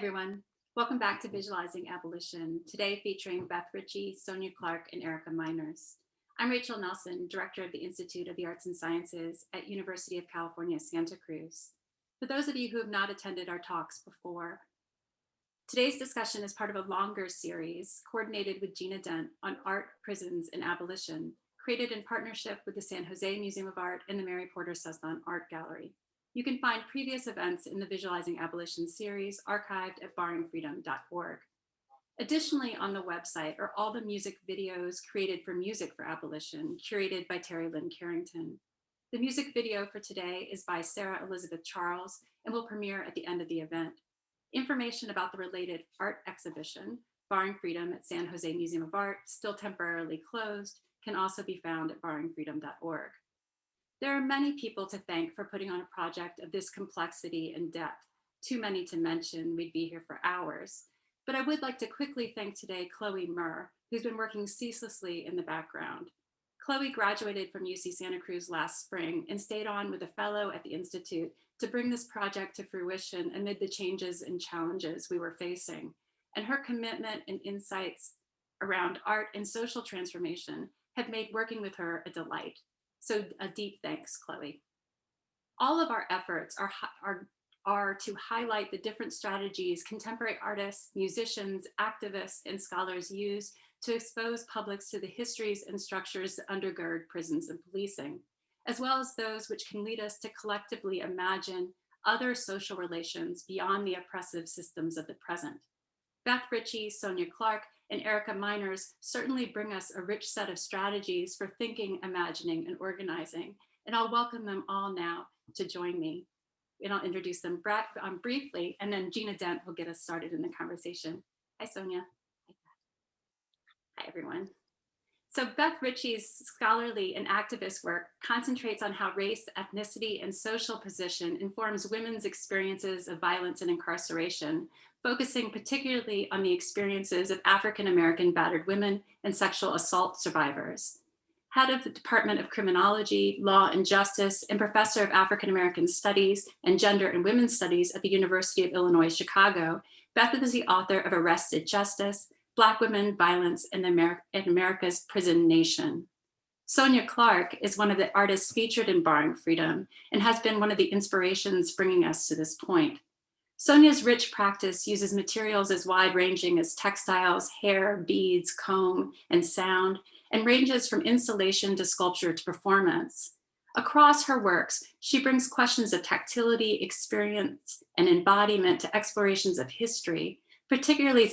everyone. Welcome back to Visualizing Abolition, today featuring Beth Richie, Sonya Clark, and Erica Miners. I'm Rachel Nelson, Director of the Institute of the Arts and Sciences at University of California, Santa Cruz. For those of you who have not attended our talks before, today's discussion is part of a longer series coordinated with Gina Dent on art, prisons, and abolition, created in partnership with the San Jose Museum of Art and the Mary Porter Cesson Art Gallery. You can find previous events in the Visualizing Abolition series archived at barringfreedom.org. Additionally, on the website are all the music videos created for Music for Abolition, curated by Terry Lynn Carrington. The music video for today is by Sarah Elizabeth Charles and will premiere at the end of the event. Information about the related art exhibition, Barring Freedom at San Jose Museum of Art, still temporarily closed, can also be found at barringfreedom.org. There are many people to thank for putting on a project of this complexity and depth. Too many to mention, we'd be here for hours. But I would like to quickly thank today Chloe Murr, who's been working ceaselessly in the background. Chloe graduated from UC Santa Cruz last spring and stayed on with a fellow at the Institute to bring this project to fruition amid the changes and challenges we were facing. And her commitment and insights around art and social transformation have made working with her a delight. So a deep thanks, Chloe. All of our efforts are to highlight the different strategies contemporary artists, musicians, activists, and scholars use to expose publics to the histories and structures that undergird prisons and policing, as well as those which can lead us to collectively imagine other social relations beyond the oppressive systems of the present. Beth Richie, Sonya Clark, and Erica Miners certainly bring us a rich set of strategies for thinking, imagining, and organizing. And I'll welcome them all now to join me. And I'll introduce them briefly, and then Gina Dent will get us started in the conversation. Hi, Sonya. Hi, everyone. So Beth Richie's scholarly and activist work concentrates on how race, ethnicity, and social position informs women's experiences of violence and incarceration, focusing particularly on the experiences of African-American battered women and sexual assault survivors. Head of the Department of Criminology, Law and Justice, and Professor of African-American Studies and Gender and Women's Studies at the University of Illinois, Chicago, Beth is the author of Arrested Justice, Black Women, Violence in America's Prison Nation. Sonya Clark is one of the artists featured in Barring Freedom and has been one of the inspirations bringing us to this point. Sonya's rich practice uses materials as wide-ranging as textiles, hair, beads, comb, and sound, and ranges from installation to sculpture to performance. Across her works, she brings questions of tactility, experience, and embodiment to explorations of history, particularly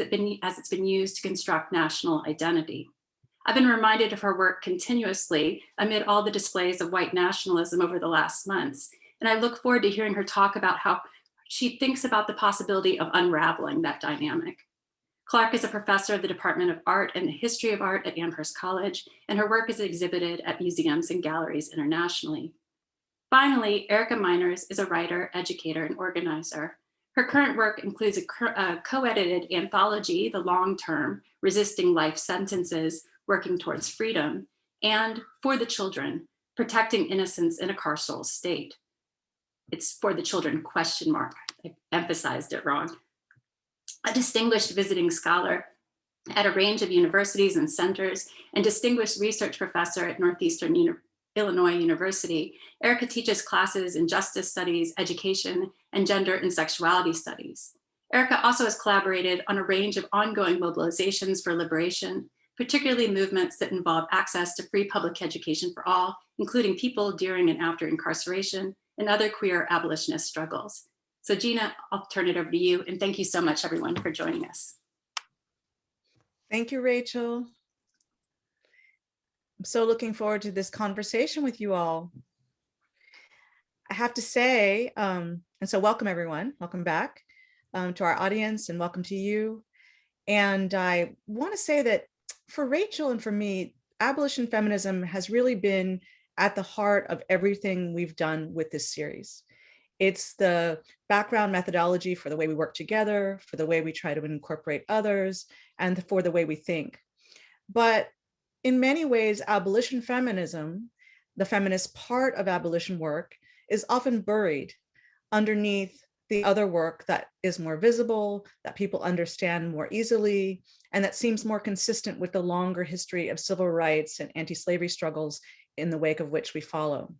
as it's been used to construct national identity. I've been reminded of her work continuously amid all the displays of white nationalism over the last months, and I look forward to hearing her talk about how she thinks about the possibility of unraveling that dynamic. Clark is a professor of the Department of Art and the History of Art at Amherst College, and her work is exhibited at museums and galleries internationally. Finally, Erica Miners is a writer, educator, and organizer. Her current work includes a co-edited anthology, The Long Term, Resisting Life Sentences, Working Towards Freedom, and For the Children, Protecting Innocence in a Carceral State. It's for the children, question mark. I emphasized it wrong. A distinguished visiting scholar at a range of universities and centers and distinguished research professor at Northeastern Illinois University, Erica teaches classes in justice studies, education, and gender and sexuality studies. Erica also has collaborated on a range of ongoing mobilizations for liberation, particularly movements that involve access to free public education for all, including people during and after incarceration, and other queer abolitionist struggles. So Gina, I'll turn it over to you, and thank you so much, everyone, for joining us. Thank you, Rachel. I'm so looking forward to this conversation with you all. I have to say, and so welcome everyone, welcome back to our audience, and welcome to you. And I want to say that for Rachel and for me, abolition feminism has really been at the heart of everything we've done with this series. It's the background methodology for the way we work together, for the way we try to incorporate others, and for the way we think. But in many ways, abolition feminism, the feminist part of abolition work, is often buried underneath the other work that is more visible, that people understand more easily, and that seems more consistent with the longer history of civil rights and anti-slavery struggles in the wake of which we follow.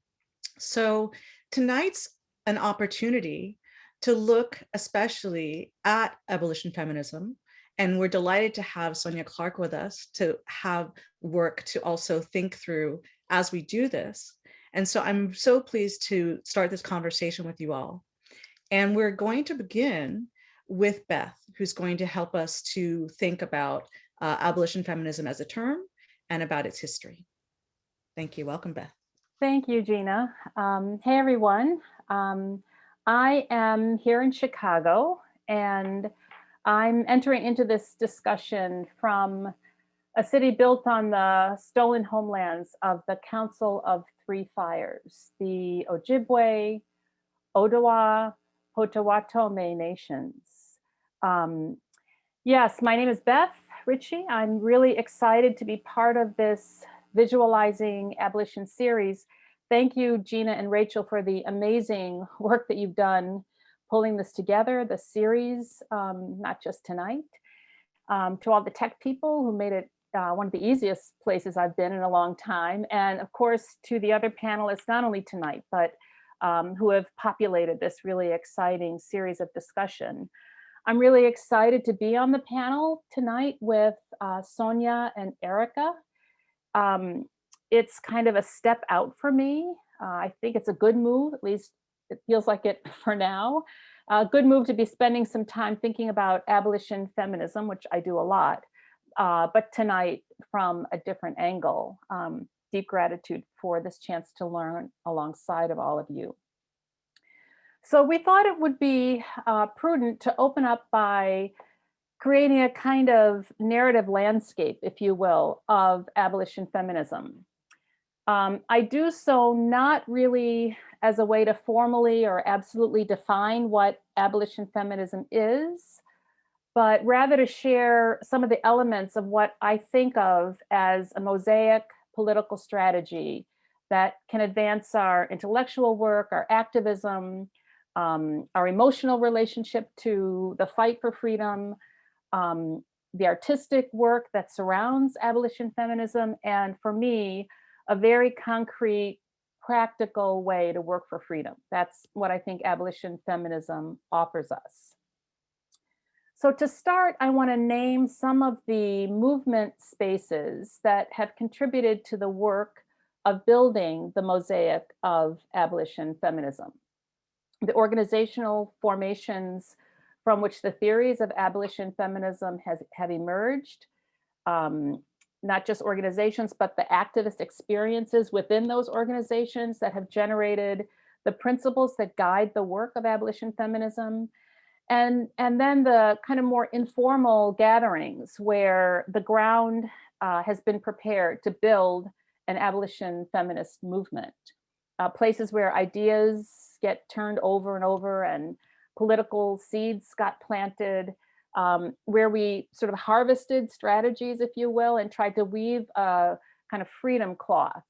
So tonight's an opportunity to look especially at abolition feminism. And we're delighted to have Sonya Clark with us to have work to also think through as we do this. And so I'm so pleased to start this conversation with you all. And we're going to begin with Beth, who's going to help us to think about abolition feminism as a term and about its history. Thank you. Welcome, Beth. Thank you, Gina. Hey, everyone. I am here in Chicago, and I'm entering into this discussion from a city built on the stolen homelands of the Council of Three Fires, the Ojibwe, Odawa, Potawatomi nations. Yes, my name is Beth Richie. I'm really excited to be part of this Visualizing Abolition series. Thank you, Gina and Rachel, for the amazing work that you've done pulling this together, the series, not just tonight. To all the tech people who made it one of the easiest places I've been in a long time. And of course, to the other panelists, not only tonight, but who have populated this really exciting series of discussion. I'm really excited to be on the panel tonight with Sonya and Erica. It's kind of a step out for me. I think it's a good move, at least it feels like it for now. A good move to be spending some time thinking about abolition feminism, which I do a lot, but tonight from a different angle. Deep gratitude for this chance to learn alongside of all of you. So we thought it would be prudent to open up by creating a kind of narrative landscape, if you will, of abolition feminism. I do so not really as a way to formally or absolutely define what abolition feminism is, but rather to share some of the elements of what I think of as a mosaic political strategy that can advance our intellectual work, our activism, our emotional relationship to the fight for freedom, the artistic work that surrounds abolition feminism, and for me, a very concrete, practical way to work for freedom. That's what I think abolition feminism offers us. So to start, I want to name some of the movement spaces that have contributed to the work of building the mosaic of abolition feminism. The organizational formations from which the theories of abolition feminism have emerged, not just organizations, but the activist experiences within those organizations that have generated the principles that guide the work of abolition feminism. And then the kind of more informal gatherings where the ground has been prepared to build an abolition feminist movement. Places where ideas get turned over and over and political seeds got planted, where we sort of harvested strategies, if you will, and tried to weave a kind of freedom cloth.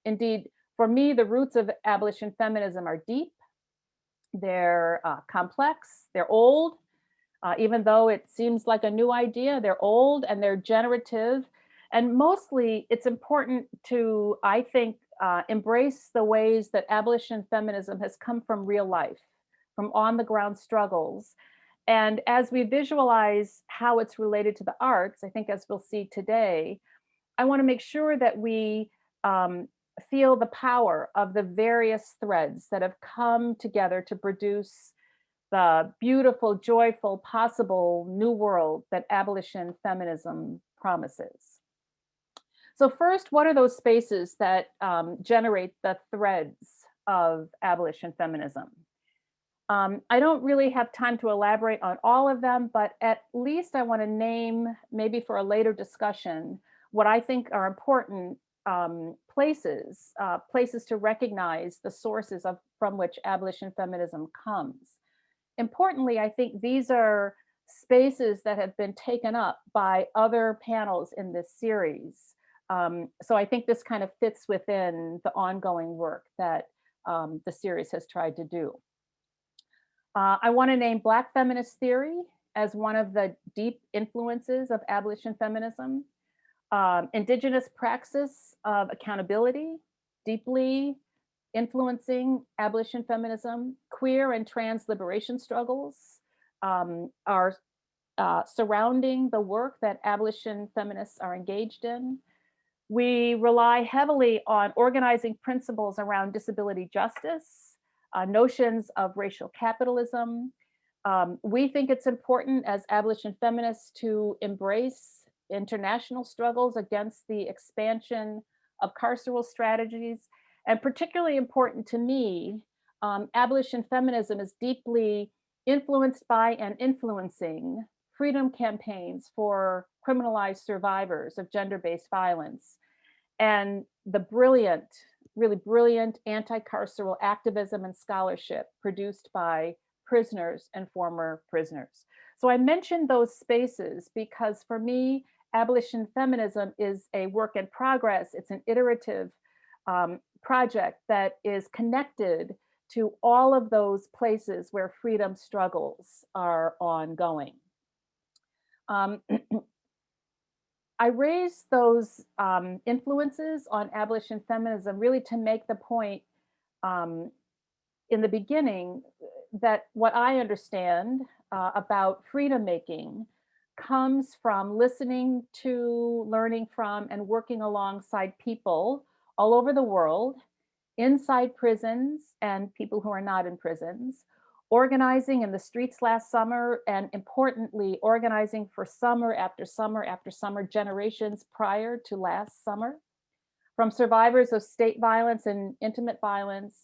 Indeed, for me, the roots of abolition feminism are deep, they're complex, they're old, even though it seems like a new idea, they're old and they're generative. And mostly it's important to, I think, embrace the ways that abolition feminism has come from real life, from on the ground struggles. And as we visualize how it's related to the arts, I think as we'll see today, I want to make sure that we feel the power of the various threads that have come together to produce the beautiful, joyful, possible new world that abolition feminism promises. So first, what are those spaces that generate the threads of abolition feminism? I don't really have time to elaborate on all of them, but at least I want to name, maybe for a later discussion, what I think are important places to recognize the sources from which abolition feminism comes. Importantly, I think these are spaces that have been taken up by other panels in this series. So I think this kind of fits within the ongoing work that the series has tried to do. I want to name Black feminist theory as one of the deep influences of abolition feminism. Indigenous praxis of accountability, deeply influencing abolition feminism. Queer and trans liberation struggles are surrounding the work that abolition feminists are engaged in. We rely heavily on organizing principles around disability justice, notions of racial capitalism. We think it's important as abolition feminists to embrace international struggles against the expansion of carceral strategies. And particularly important to me, abolition feminism is deeply influenced by and influencing freedom campaigns for criminalized survivors of gender-based violence and the brilliant, really brilliant anti-carceral activism and scholarship produced by prisoners and former prisoners. So I mentioned those spaces because for me, abolition feminism is a work in progress. It's an iterative project that is connected to all of those places where freedom struggles are ongoing. I raise those influences on abolition feminism really to make the point in the beginning that what I understand about freedom making comes from listening to, learning from, and working alongside people all over the world, inside prisons and people who are not in prisons, organizing in the streets last summer, and importantly, organizing for summer after summer after summer, generations prior to last summer, from survivors of state violence and intimate violence,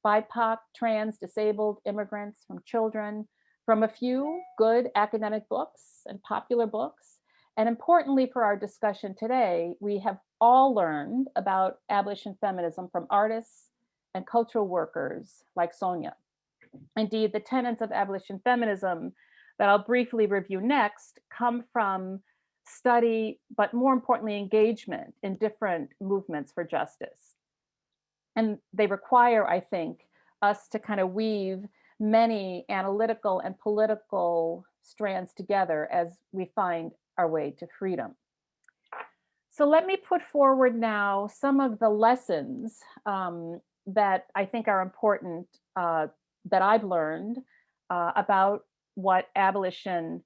BIPOC, trans, disabled, immigrants, from children, from a few good academic books and popular books. And importantly for our discussion today, we have all learned about abolition feminism from artists and cultural workers like Sonya. Indeed, the tenets of abolition feminism that I'll briefly review next come from study, but more importantly, engagement in different movements for justice. And they require, I think, us to kind of weave many analytical and political strands together as we find our way to freedom. So let me put forward now some of the lessons that I think are important that I've learned about what abolition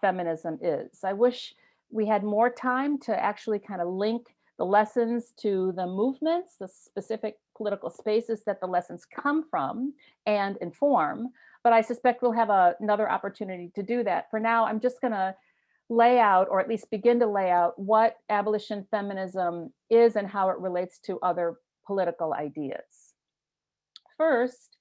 feminism is. I wish we had more time to actually kind of link the lessons to the movements, the specific political spaces that the lessons come from and inform, but I suspect we'll have another opportunity to do that. For now, I'm just gonna lay out, or at least begin to lay out, what abolition feminism is and how it relates to other political ideas. First,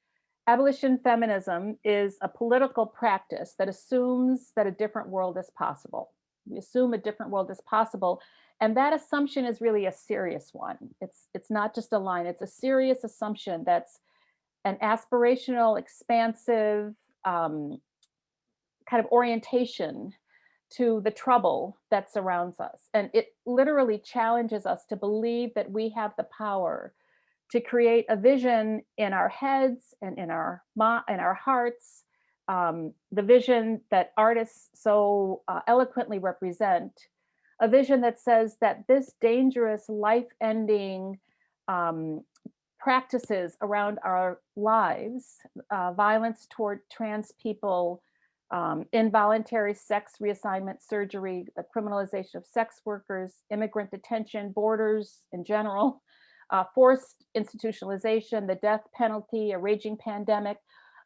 abolition feminism is a political practice that assumes that a different world is possible. We assume a different world is possible, and that assumption is really a serious one. It's not just a line, it's a serious assumption that's an aspirational, expansive kind of orientation to the trouble that surrounds us. And it literally challenges us to believe that we have the power to create a vision in our heads and in our hearts, the vision that artists so eloquently represent, a vision that says that this dangerous, life-ending practices around our lives, violence toward trans people, involuntary sex reassignment surgery, the criminalization of sex workers, immigrant detention, borders in general, forced institutionalization, the death penalty, a raging pandemic.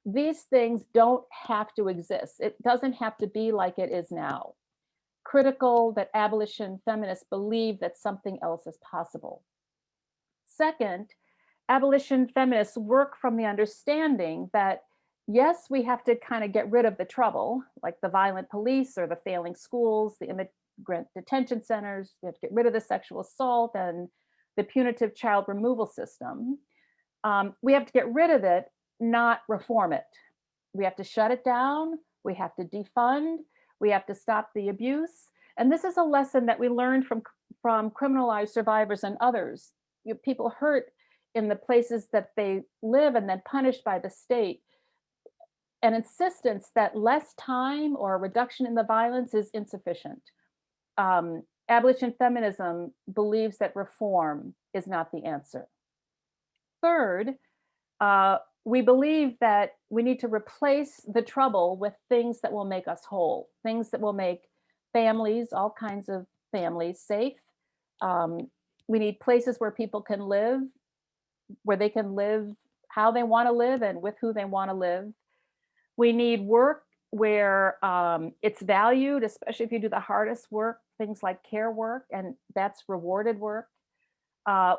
These things don't have to exist. It doesn't have to be like it is now. Critical that abolition feminists believe that something else is possible. Second, abolition feminists work from the understanding that yes, we have to kind of get rid of the trouble, like the violent police or the failing schools, the immigrant detention centers. We have to get rid of the sexual assault and the punitive child removal system. We have to get rid of it, not reform it. We have to shut it down. We have to defund. We have to stop the abuse. And this is a lesson that we learned from criminalized survivors and others. People hurt in the places that they live and then punished by the state. an insistence that less time or a reduction in the violence is insufficient. Abolition feminism believes that reform is not the answer. Third, we believe that we need to replace the trouble with things that will make us whole, things that will make families, all kinds of families, safe. We need places where people can live, where they can live how they want to live and with who they want to live. We need work where it's valued, especially if you do the hardest work, things like care work, and that's rewarded work.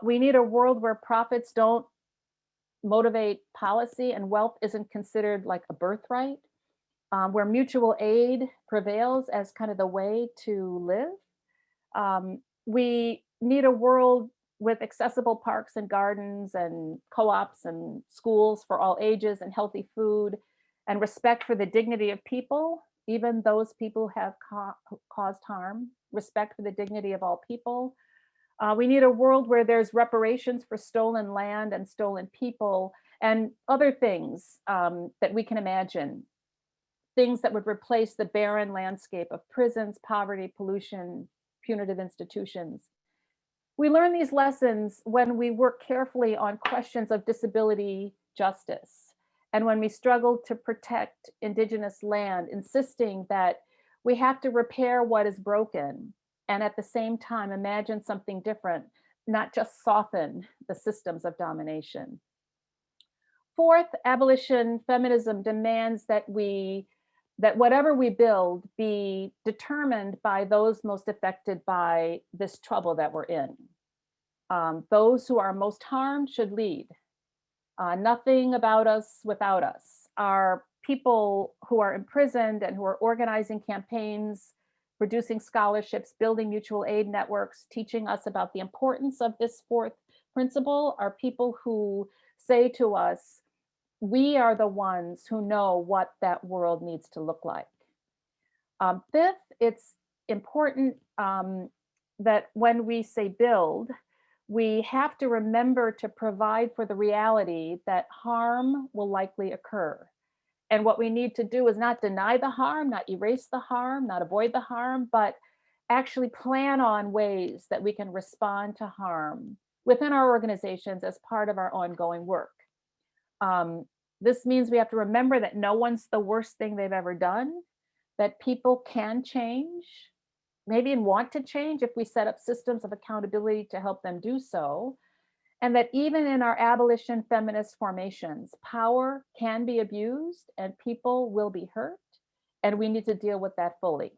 We need a world where profits don't motivate policy and wealth isn't considered like a birthright, where mutual aid prevails as kind of the way to live. We need a world with accessible parks and gardens and co-ops and schools for all ages and healthy food and respect for the dignity of people, even those people who have caused harm, respect for the dignity of all people. We need a world where there's reparations for stolen land and stolen people and other things that we can imagine, things that would replace the barren landscape of prisons, poverty, pollution, punitive institutions. We learn these lessons when we work carefully on questions of disability justice and when we struggle to protect Indigenous land, insisting that we have to repair what is broken and at the same time imagine something different, not just soften the systems of domination. Fourth, abolition feminism demands that whatever we build be determined by those most affected by this trouble that we're in. Those who are most harmed should lead. Nothing about us without us. Our people who are imprisoned and who are organizing campaigns, producing scholarships, building mutual aid networks, teaching us about the importance of this fourth principle are people who say to us, we are the ones who know what that world needs to look like. Fifth, it's important that when we say build, we have to remember to provide for the reality that harm will likely occur. And what we need to do is not deny the harm, not erase the harm, not avoid the harm, but actually plan on ways that we can respond to harm within our organizations as part of our ongoing work. This means we have to remember that no one's the worst thing they've ever done, that people can change, maybe and want to change if we set up systems of accountability to help them do so. And that even in our abolition feminist formations, power can be abused and people will be hurt, and we need to deal with that fully.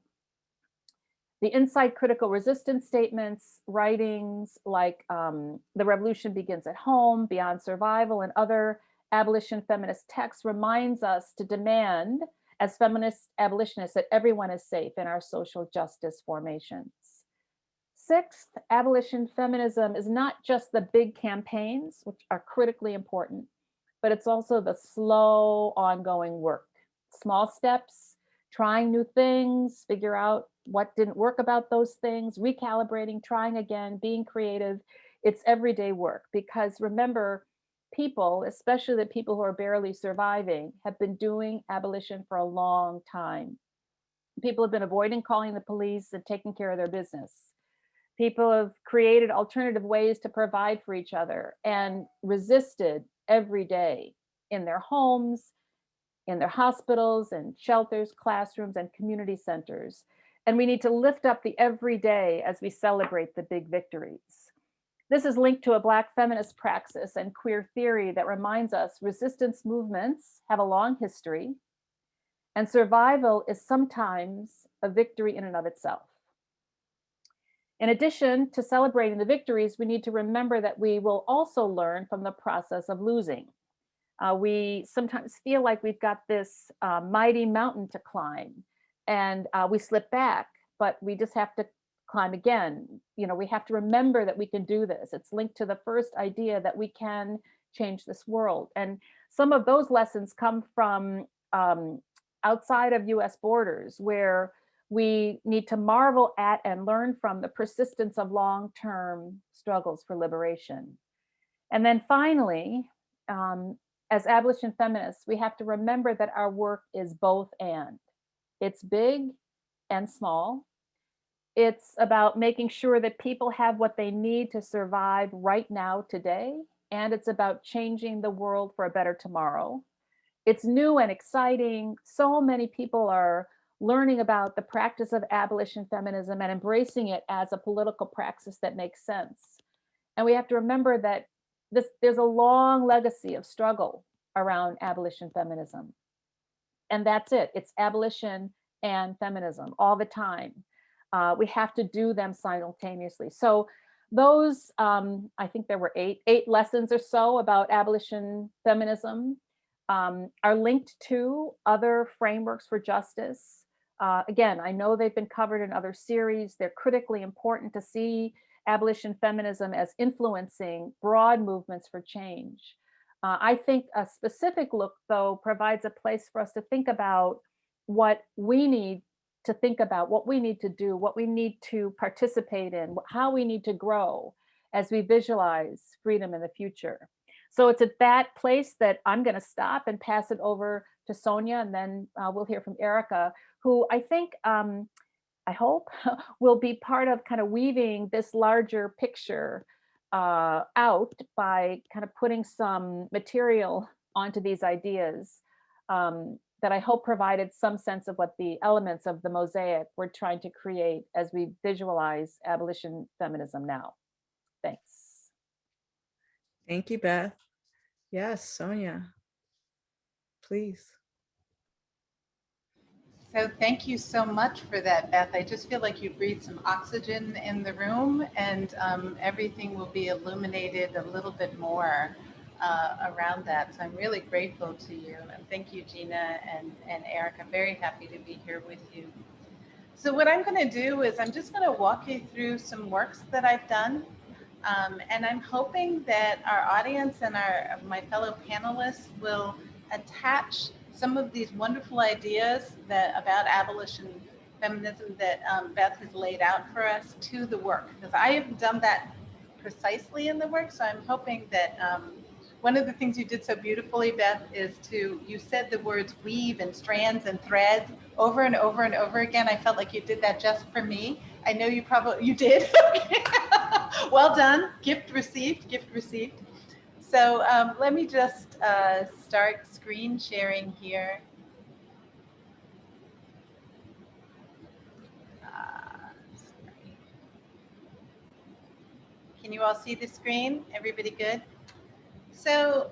The inside critical resistance statements, writings like The Revolution Begins at Home, Beyond Survival, and other abolition feminist texts reminds us to demand as feminist abolitionists that everyone is safe in our social justice formations. Sixth, abolition feminism is not just the big campaigns, which are critically important, but it's also the slow, ongoing work. Small steps, trying new things, figure out what didn't work about those things, recalibrating, trying again, being creative. It's everyday work because remember, people, especially the people who are barely surviving, have been doing abolition for a long time. People have been avoiding calling the police and taking care of their business. People have created alternative ways to provide for each other and resisted every day in their homes, in their hospitals and shelters, classrooms, and community centers. And we need to lift up the everyday as we celebrate the big victories. This is linked to a Black feminist praxis and queer theory that reminds us resistance movements have a long history, and survival is sometimes a victory in and of itself. In addition to celebrating the victories, we need to remember that we will also learn from the process of losing. We sometimes feel like we've got this mighty mountain to climb, and we slip back, but we just have to climb again. You know, we have to remember that we can do this. It's linked to the first idea that we can change this world. And some of those lessons come from outside of US borders, where we need to marvel at and learn from the persistence of long-term struggles for liberation. And then finally, as abolition feminists, we have to remember that our work is both and. It's big and small. It's about making sure that people have what they need to survive right now, today, and it's about changing the world for a better tomorrow. It's new and exciting. So many people are learning about the practice of abolition feminism and embracing it as a political praxis that makes sense. And we have to remember that there's a long legacy of struggle around abolition feminism. And that's it. It's abolition and feminism all the time. We have to do them simultaneously. So those, I think there were eight lessons or so about abolition feminism are linked to other frameworks for justice. Again, I know they've been covered in other series. They're critically important to see abolition feminism as influencing broad movements for change. I think a specific look, though, provides a place for us to think about what we need to think about, what we need to do, what we need to participate in, how we need to grow as we visualize freedom in the future. So it's at that place that I'm going to stop and pass it over to Sonya, and then we'll hear from Erica, who I think, I hope, will be part of kind of weaving this larger picture out by kind of putting some material onto these ideas that I hope provided some sense of what the elements of the mosaic we're trying to create as we visualize abolition feminism now. Thanks. Thank you, Beth. Yes, Sonya, please. So thank you so much for that, Beth. I just feel like you breathed some oxygen in the room, and everything will be illuminated a little bit more around that. So I'm really grateful to you. And thank you, Gina and Eric. I'm very happy to be here with you. So what I'm going to do is I'm just going to walk you through some works that I've done. And I'm hoping that our audience and my fellow panelists will attach some of these wonderful ideas about abolition feminism that Beth has laid out for us to the work, because I haven't done that precisely in the work. So I'm hoping that one of the things you did so beautifully, Beth, is you said the words weave and strands and threads over and over and over again. I felt like you did that just for me. I know you did. Well done. Gift received, gift received. So let me just start screen sharing here. Sorry. Can you all see the screen? Everybody good? So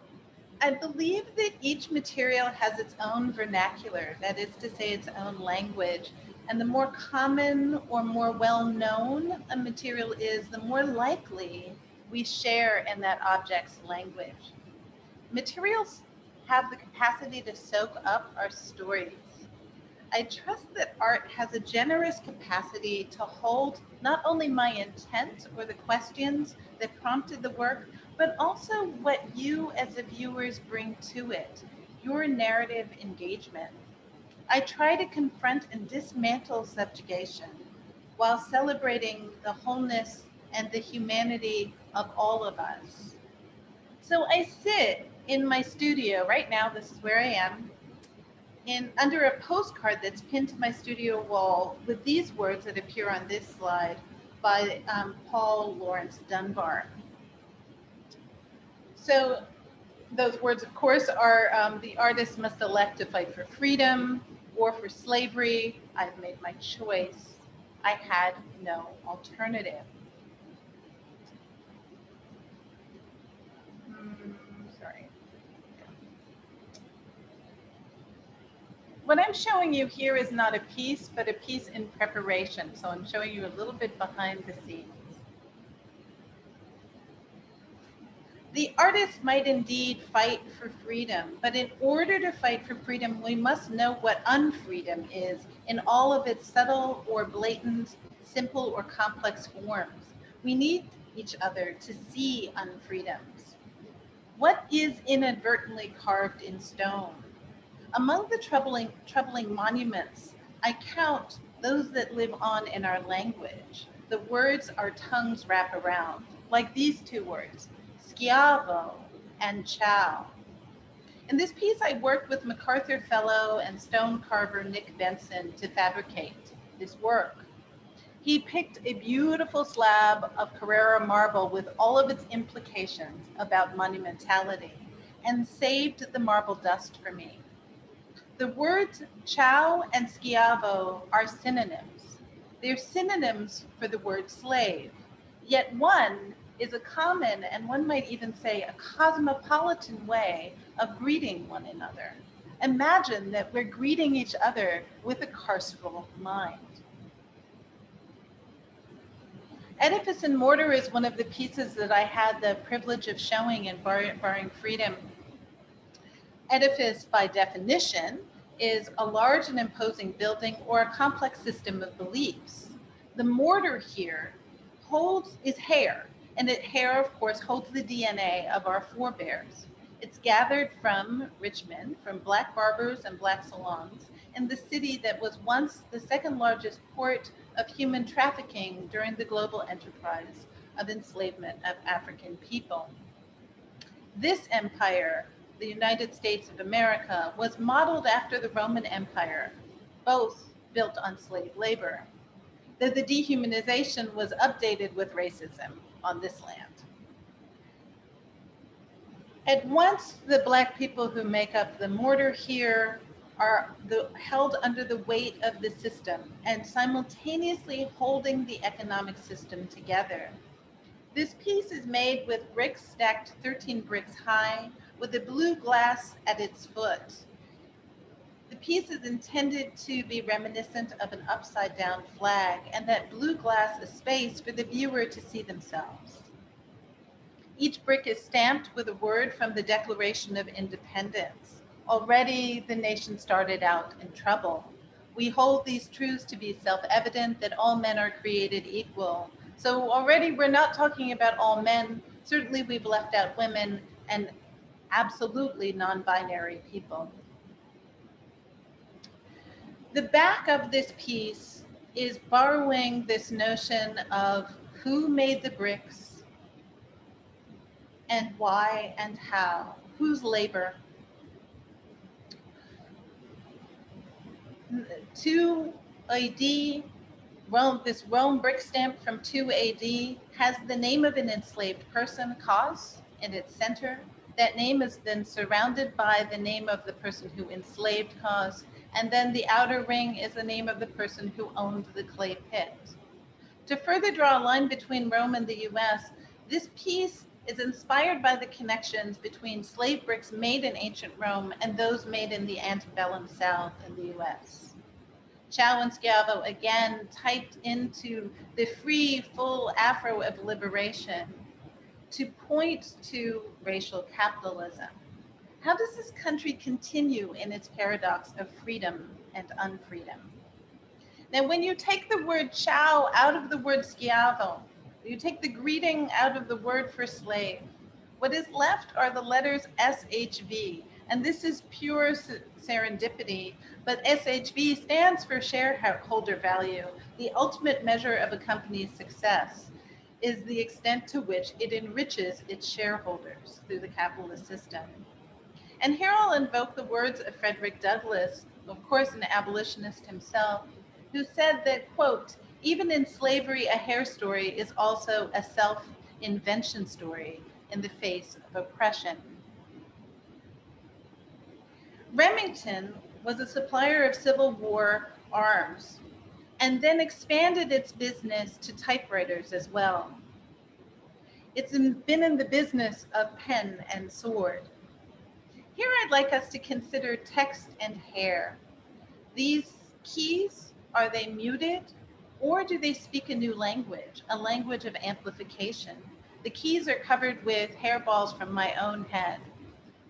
I believe that each material has its own vernacular, that is to say its own language. And the more common or more well-known a material is, the more likely we share in that object's language. Materials have the capacity to soak up our stories. I trust that art has a generous capacity to hold not only my intent or the questions that prompted the work, but also what you as the viewers bring to it, your narrative engagement. I try to confront and dismantle subjugation while celebrating the wholeness and the humanity of all of us. So I sit in my studio right now, this is where I am, under a postcard that's pinned to my studio wall with these words that appear on this slide by Paul Laurence Dunbar. So those words, of course, are the artist must elect to fight for freedom or for slavery. I've made my choice. I had no alternative. Sorry. What I'm showing you here is not a piece, but a piece in preparation. So I'm showing you a little bit behind the scenes. The artist might indeed fight for freedom, but in order to fight for freedom, we must know what unfreedom is in all of its subtle or blatant, simple or complex forms. We need each other to see unfreedoms. What is inadvertently carved in stone? Among the troubling monuments, I count those that live on in our language, the words our tongues wrap around, like these two words, schiavo and ciao. In this piece, I worked with MacArthur Fellow and stone carver Nick Benson to fabricate this work. He picked a beautiful slab of Carrara marble with all of its implications about monumentality and saved the marble dust for me. The words chow and schiavo are synonyms. They're synonyms for the word slave, yet one is a common, and one might even say a cosmopolitan way of greeting one another. Imagine that we're greeting each other with a carceral mind. Edifice and Mortar is one of the pieces that I had the privilege of showing in Barring Freedom. Edifice, by definition, is a large and imposing building or a complex system of beliefs. The mortar here is hair, and hair, of course, holds the DNA of our forebears. It's gathered from Richmond, from black barbers and black salons, in the city that was once the second largest port of human trafficking during the global enterprise of enslavement of African people. This empire, the United States of America, was modeled after the Roman Empire, both built on slave labor, though the dehumanization was updated with racism on this land. At once, the Black people who make up the mortar here are held under the weight of the system and simultaneously holding the economic system together. This piece is made with bricks stacked 13 bricks high with a blue glass at its foot. The piece is intended to be reminiscent of an upside down flag, and that blue glass is space for the viewer to see themselves. Each brick is stamped with a word from the Declaration of Independence. Already the nation started out in trouble. We hold these truths to be self-evident, that all men are created equal. So already we're not talking about all men. Certainly we've left out women and absolutely non-binary people. The back of this piece is borrowing this notion of who made the bricks and why and how, whose labor. 2 AD, this Rome brick stamp from 2 AD has the name of an enslaved person, cause, in its center. That name is then surrounded by the name of the person who enslaved cause, and then the outer ring is the name of the person who owned the clay pit. To further draw a line between Rome and the US, this piece is inspired by the connections between slave bricks made in ancient Rome and those made in the antebellum South in the US. Chow and Schiavo again typed into the free, full Afro of liberation to point to racial capitalism. How does this country continue in its paradox of freedom and unfreedom? Now, when you take the word chow out of the word Schiavo, you take the greeting out of the word for slave, what is left are the letters SHV, and this is pure serendipity, but SHV stands for shareholder value. The ultimate measure of a company's success is the extent to which it enriches its shareholders through the capitalist system. And here I'll invoke the words of Frederick Douglass, of course an abolitionist himself, who said that, quote, even in slavery, a hair story is also a self-invention story in the face of oppression. Remington was a supplier of Civil War arms and then expanded its business to typewriters as well. It's been in the business of pen and sword. Here I'd like us to consider text and hair. These keys, are they muted, or do they speak a new language, a language of amplification? The keys are covered with hairballs from my own head.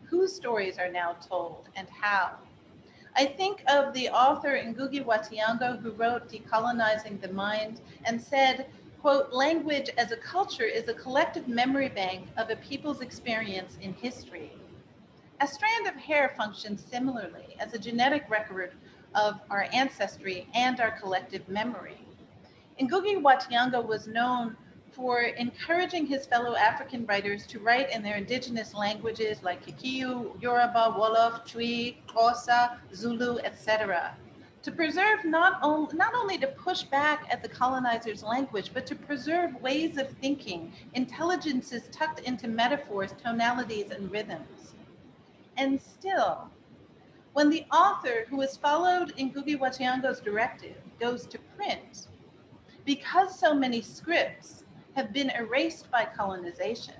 Whose stories are now told and how? I think of the author Ngugi wa Thiong'o, who wrote Decolonizing the Mind and said, quote, language as a culture is a collective memory bank of a people's experience in history. A strand of hair functions similarly as a genetic record of our ancestry and our collective memory. Ngugi wa Thiong'o was known for encouraging his fellow African writers to write in their indigenous languages like Kikuyu, Yoruba, Wolof, Twi, Xhosa, Zulu, etc. To preserve not only to push back at the colonizer's language, but to preserve ways of thinking, intelligences tucked into metaphors, tonalities, and rhythms. And still, when the author, who has followed Ngugi wa Thiong'o's directive, goes to print, because so many scripts have been erased by colonization,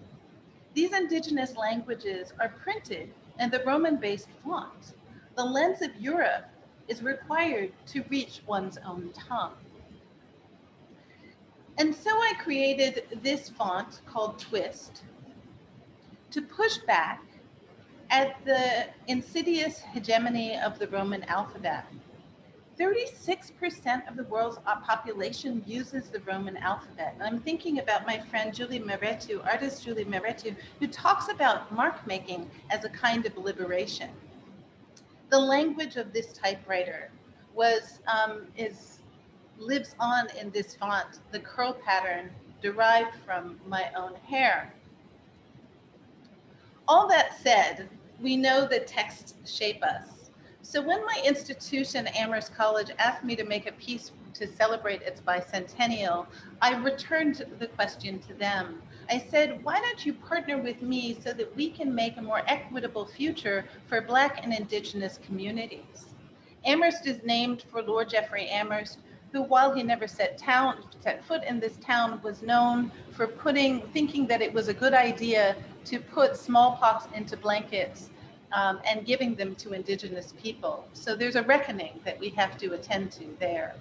these indigenous languages are printed in the Roman-based font. The lens of Europe is required to reach one's own tongue. And so I created this font called Twist to push back at the insidious hegemony of the Roman alphabet. 36% of the world's population uses the Roman alphabet. And I'm thinking about my friend Julie Meretu, artist Julie Meretu, who talks about mark making as a kind of liberation. The language of this typewriter lives on in this font, the curl pattern derived from my own hair. All that said, we know that texts shape us. So when my institution, Amherst College, asked me to make a piece to celebrate its bicentennial, I returned the question to them. I said, why don't you partner with me so that we can make a more equitable future for Black and Indigenous communities? Amherst is named for Lord Jeffrey Amherst, who, while he never set foot in this town, was known for thinking that it was a good idea to put smallpox into blankets and giving them to Indigenous people. So there's a reckoning that we have to attend to there.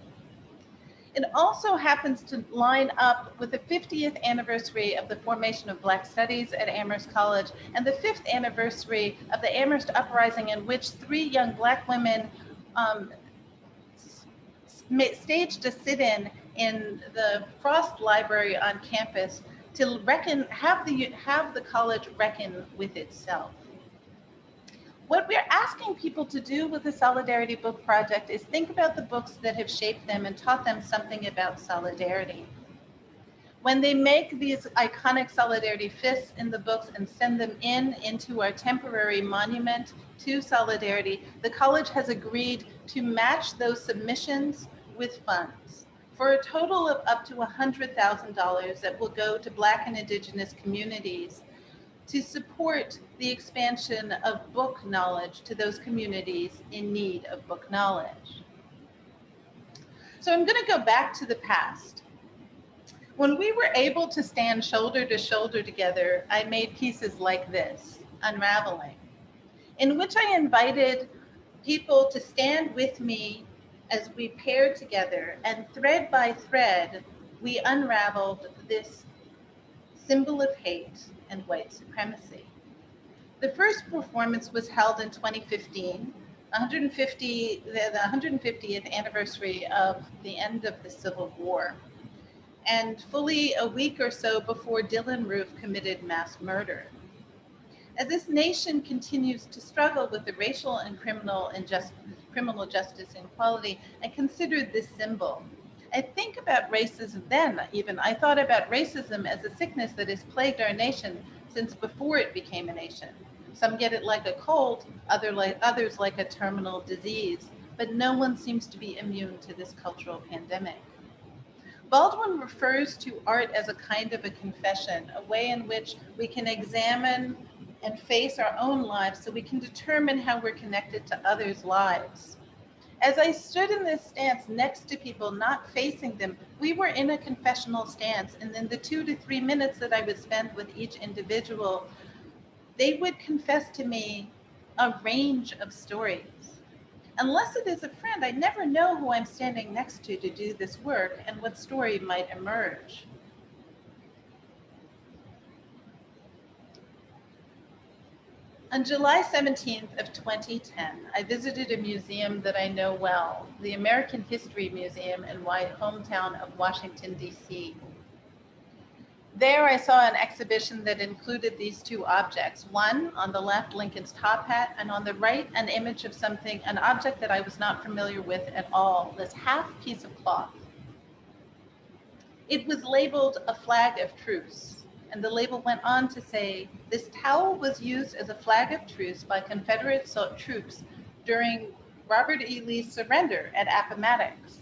It also happens to line up with the 50th anniversary of the formation of Black Studies at Amherst College and the 5th anniversary of the Amherst Uprising, in which 3 young Black women staged a sit-in in the Frost Library on campus to have the college reckon with itself. What we're asking people to do with the Solidarity Book Project is think about the books that have shaped them and taught them something about solidarity. When they make these iconic solidarity fists in the books and send them into our temporary monument to solidarity, the college has agreed to match those submissions with funds for a total of up to $100,000 that will go to Black and Indigenous communities to support the expansion of book knowledge to those communities in need of book knowledge. So I'm going to go back to the past. When we were able to stand shoulder to shoulder together, I made pieces like this, Unraveling, in which I invited people to stand with me as we paired together, and thread by thread, we unraveled this symbol of hate and white supremacy. The first performance was held in 2015, the 150th anniversary of the end of the Civil War, and fully a week or so before Dylann Roof committed mass murder. As this nation continues to struggle with the racial and criminal justice inequality, I considered this symbol. I think about racism then, even. I thought about racism as a sickness that has plagued our nation since before it became a nation. Some get it like a cold, others like a terminal disease, but no one seems to be immune to this cultural pandemic. Baldwin refers to art as a kind of a confession, a way in which we can examine and face our own lives so we can determine how we're connected to others' lives. As I stood in this stance next to people, not facing them, we were in a confessional stance. And then the 2 to 3 minutes that I would spend with each individual, they would confess to me a range of stories. Unless it is a friend, I never know who I'm standing next to do this work and what story might emerge. On July 17th of 2010, I visited a museum that I know well, the American History Museum in my hometown of Washington, D.C. There I saw an exhibition that included these 2 objects. One, on the left, Lincoln's top hat, and on the right, an image of something, an object that I was not familiar with at all, this half piece of cloth. It was labeled a flag of truce. And the label went on to say, this towel was used as a flag of truce by Confederate troops during Robert E. Lee's surrender at Appomattox.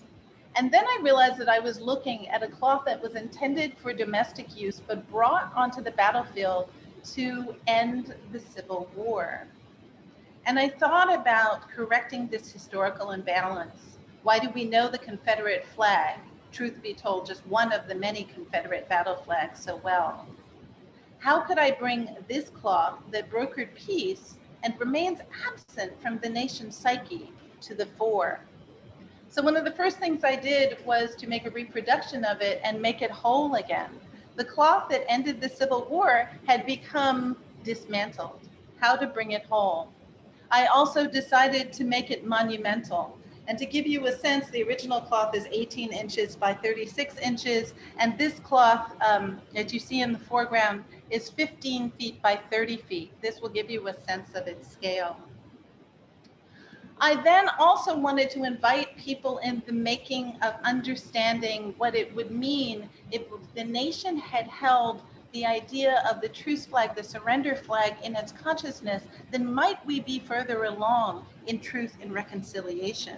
And then I realized that I was looking at a cloth that was intended for domestic use, but brought onto the battlefield to end the Civil War. And I thought about correcting this historical imbalance. Why do we know the Confederate flag, truth be told, just one of the many Confederate battle flags, so well? How could I bring this cloth that brokered peace and remains absent from the nation's psyche to the fore? So one of the first things I did was to make a reproduction of it and make it whole again. The cloth that ended the Civil War had become dismantled. How to bring it whole? I also decided to make it monumental. And to give you a sense, the original cloth is 18 inches by 36 inches. And this cloth, as you see in the foreground, is 15 feet by 30 feet. This will give you a sense of its scale. I then also wanted to invite people in the making of understanding what it would mean if the nation had held the idea of the truce flag, the surrender flag in its consciousness, then might we be further along in truth and reconciliation.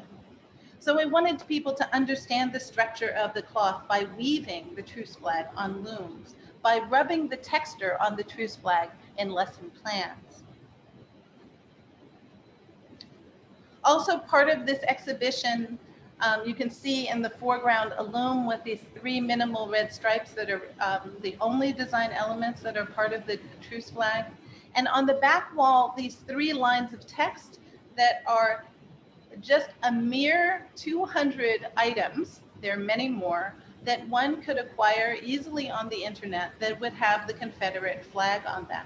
So I wanted people to understand the structure of the cloth by weaving the truce flag on looms, by rubbing the texture on the truce flag in lesson plans. Also part of this exhibition, you can see in the foreground a loom with these 3 minimal red stripes that are the only design elements that are part of the truce flag. And on the back wall, these 3 lines of text that are just a mere 200 items, there are many more, that one could acquire easily on the internet that would have the Confederate flag on them.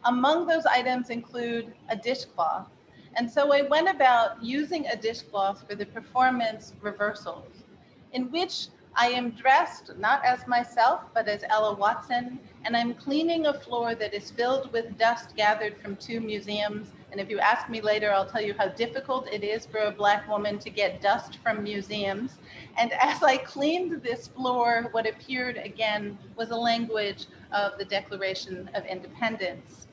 Among those items include a dishcloth. And so I went about using a dishcloth for the performance reversals, in which I am dressed not as myself, but as Ella Watson, and I'm cleaning a floor that is filled with dust gathered from 2 museums. And if you ask me later, I'll tell you how difficult it is for a Black woman to get dust from museums. And as I cleaned this floor, what appeared again was a language of the Declaration of Independence.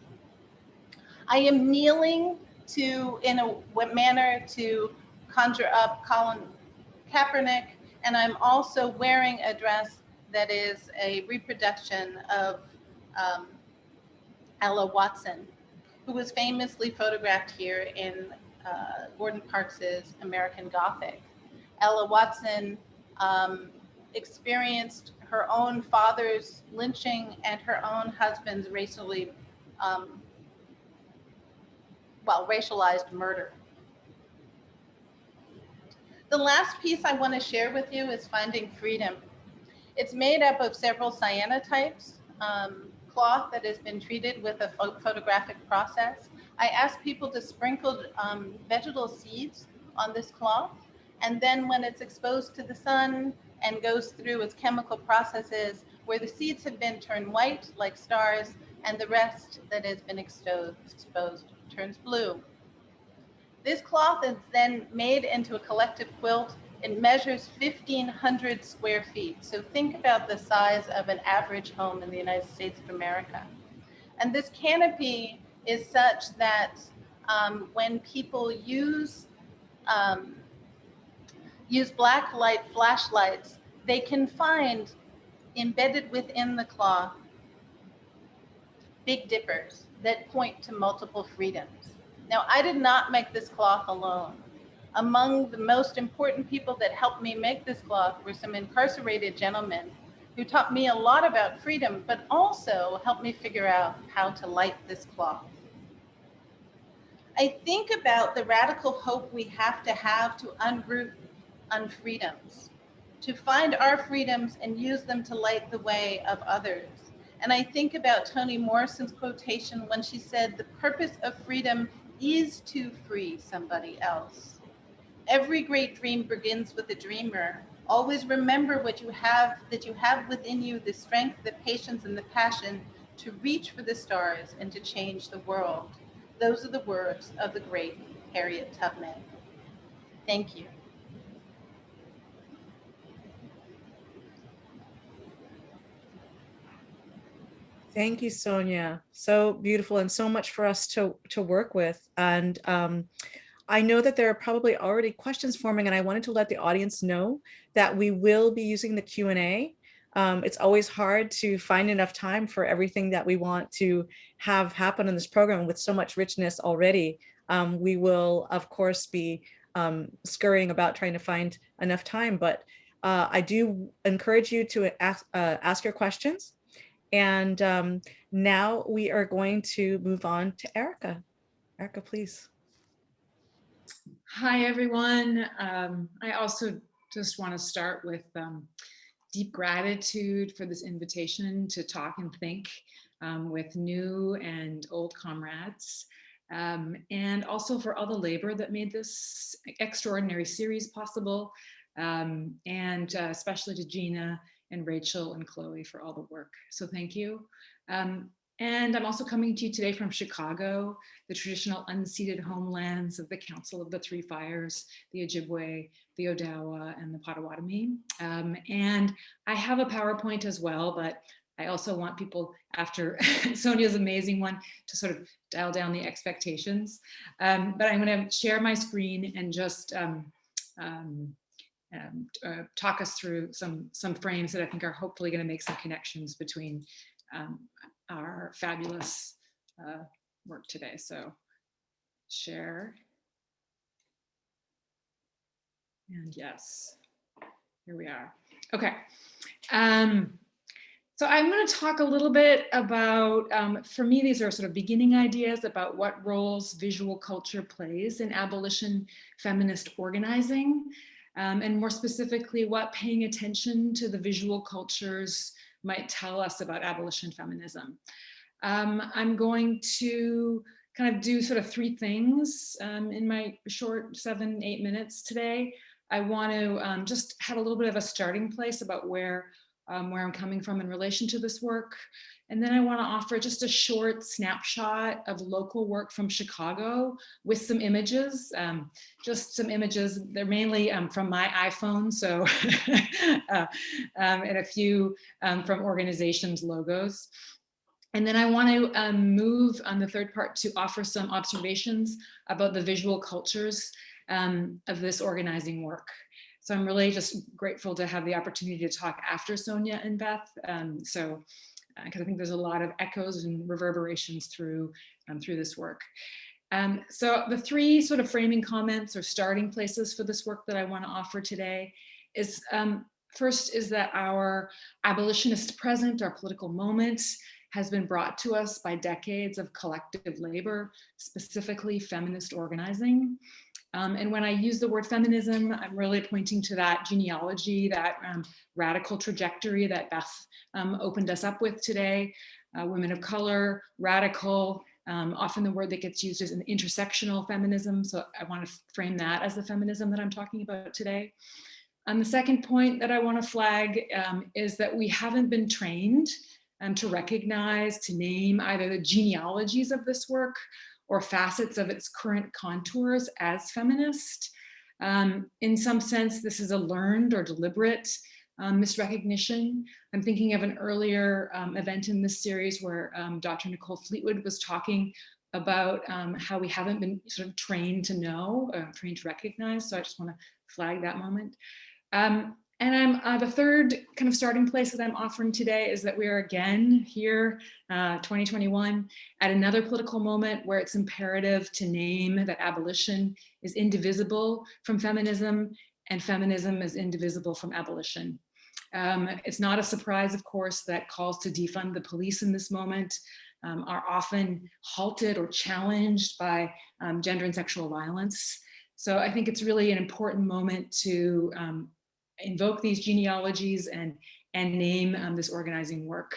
I am kneeling in a manner to conjure up Colin Kaepernick, and I'm also wearing a dress that is a reproduction of Ella Watson, who was famously photographed here in Gordon Parks's American Gothic. Ella Watson experienced her own father's lynching and her own husband's racialized murder. The last piece I want to share with you is Finding Freedom. It's made up of several cyanotypes, cloth that has been treated with a photographic process. I asked people to sprinkle vegetal seeds on this cloth, and then when it's exposed to the sun and goes through its chemical processes, where the seeds have been turned white like stars, and the rest that has been exposed turns blue. This cloth is then made into a collective quilt. It measures 1,500 square feet. So think about the size of an average home in the United States of America. And this canopy is such that when people use black light flashlights, they can find embedded within the cloth Big Dippers that point to multiple freedoms. Now, I did not make this cloth alone. Among the most important people that helped me make this cloth were some incarcerated gentlemen who taught me a lot about freedom, but also helped me figure out how to light this cloth. I think about the radical hope we have to unroot unfreedoms, to find our freedoms and use them to light the way of others. And I think about Toni Morrison's quotation when she said, "The purpose of freedom is to free somebody else." Every great dream begins with a dreamer. Always remember that you have within you the strength, the patience, and the passion to reach for the stars and to change the world. Those are the words of the great Harriet Tubman. Thank you. Thank you, Sonia. So beautiful and so much for us to work with. And I know that there are probably already questions forming, and I wanted to let the audience know that we will be using the Q&A. It's always hard to find enough time for everything that we want to have happen in this program with so much richness already. We will, of course, be scurrying about trying to find enough time, but I do encourage you to ask your questions. And now we are going to move on to Erica. Erica, please. Hi, everyone. I also just want to start with deep gratitude for this invitation to talk and think with new and old comrades, and also for all the labor that made this extraordinary series possible, and especially to Gina and Rachel and Chloe for all the work. So thank you. And I'm also coming to you today from Chicago, the traditional unceded homelands of the Council of the Three Fires, the Ojibwe, the Odawa, and the Potawatomi. And I have a PowerPoint as well, but I also want people, after Sonia's amazing one, to sort of dial down the expectations. But I'm going to share my screen and just talk us through some frames that I think are hopefully going to make some connections between our fabulous work today. So share. And yes, here we are. Okay. So I'm going to talk a little bit about, for me, these are sort of beginning ideas about what roles visual culture plays in abolition feminist organizing, and more specifically, what paying attention to the visual cultures might tell us about abolition feminism. I'm going to kind of do sort of three things in my short 7-8 minutes today. I want to just have a little bit of a starting place about where I'm coming from in relation to this work. And then I want to offer just a short snapshot of local work from Chicago with some images, just some images. They're mainly from my iPhone, so and a few from organizations' logos. And then I want to move on the third part to offer some observations about the visual cultures of this organizing work. So I'm really just grateful to have the opportunity to talk after Sonya and Beth. Because I think there's a lot of echoes and reverberations through this work. So the three sort of framing comments or starting places for this work that I want to offer today is, first is that our abolitionist present, our political moment, has been brought to us by decades of collective labor, specifically feminist organizing. And when I use the word feminism, I'm really pointing to that genealogy, that radical trajectory that Beth opened us up with today. Women of color, radical, often the word that gets used is an intersectional feminism. So I want to frame that as the feminism that I'm talking about today. The second point that I want to flag is that we haven't been trained to recognize, to name either the genealogies of this work or facets of its current contours as feminist. In some sense, this is a learned or deliberate misrecognition. I'm thinking of an earlier event in this series where Dr. Nicole Fleetwood was talking about how we haven't been sort of trained to know, trained to recognize. So I just want to flag that moment. And the third kind of starting place that I'm offering today is that we are again here, 2021, at another political moment where it's imperative to name that abolition is indivisible from feminism and feminism is indivisible from abolition. It's not a surprise, of course, that calls to defund the police in this moment are often halted or challenged by gender and sexual violence. So I think it's really an important moment to invoke these genealogies and name this organizing work.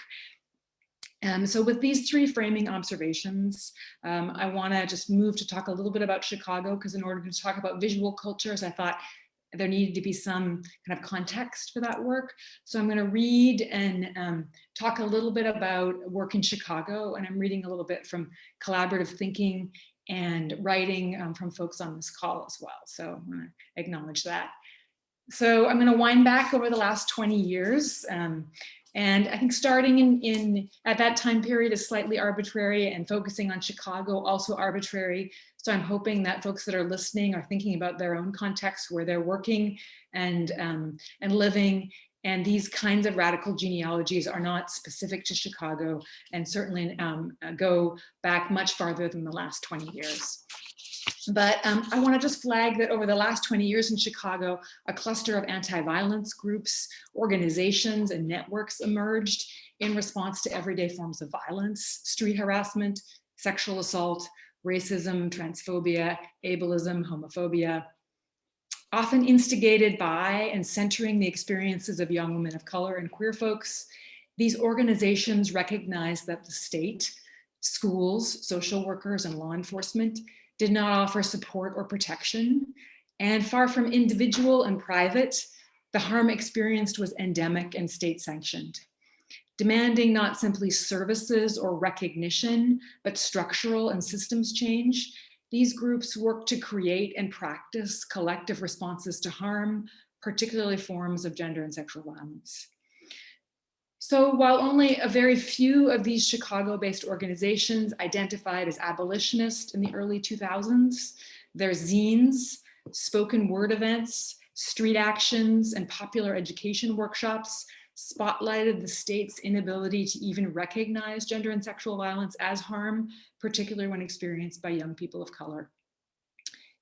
So with these three framing observations, I want to just move to talk a little bit about Chicago, because in order to talk about visual cultures, I thought there needed to be some kind of context for that work. So I'm going to read and talk a little bit about work in Chicago, and I'm reading a little bit from collaborative thinking and writing from folks on this call as well. So I want to acknowledge that. So I'm going to wind back over the last 20 years. And I think starting at that time period is slightly arbitrary, and focusing on Chicago also arbitrary. So I'm hoping that folks that are listening are thinking about their own context where they're working and living. And these kinds of radical genealogies are not specific to Chicago, and certainly go back much farther than the last 20 years. But I want to just flag that over the last 20 years in Chicago, a cluster of anti-violence groups, organizations, and networks emerged in response to everyday forms of violence: street harassment, sexual assault, racism, transphobia, ableism, homophobia, often instigated by and centering the experiences of young women of color and queer folks. These organizations recognize that the state, schools, social workers, and law enforcement did not offer support or protection. And far from individual and private, the harm experienced was endemic and state sanctioned. Demanding not simply services or recognition, but structural and systems change, these groups work to create and practice collective responses to harm, particularly forms of gender and sexual violence. So while only a very few of these Chicago-based organizations identified as abolitionist in the early 2000s, their zines, spoken word events, street actions, and popular education workshops spotlighted the state's inability to even recognize gender and sexual violence as harm, particularly when experienced by young people of color.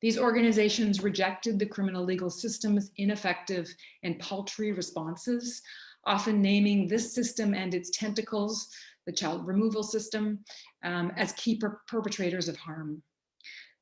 These organizations rejected the criminal legal system's ineffective and paltry responses, often naming this system and its tentacles, the child removal system, as key perpetrators of harm.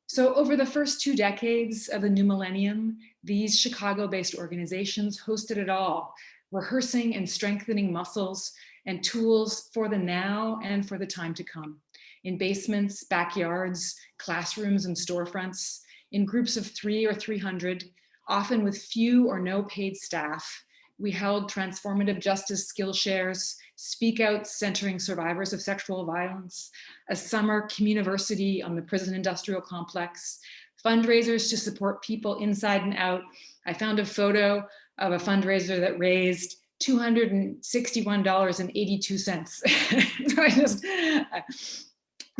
So over the first 2 decades of the new millennium, these Chicago-based organizations hosted it all, rehearsing and strengthening muscles and tools for the now and for the time to come, in basements, backyards, classrooms, and storefronts, in groups of 3 or 300, often with few or no paid staff. We held transformative justice skill shares, speak outs centering survivors of sexual violence, a summer communiversity on the prison industrial complex, fundraisers to support people inside and out. I found a photo of a fundraiser that raised $261.82.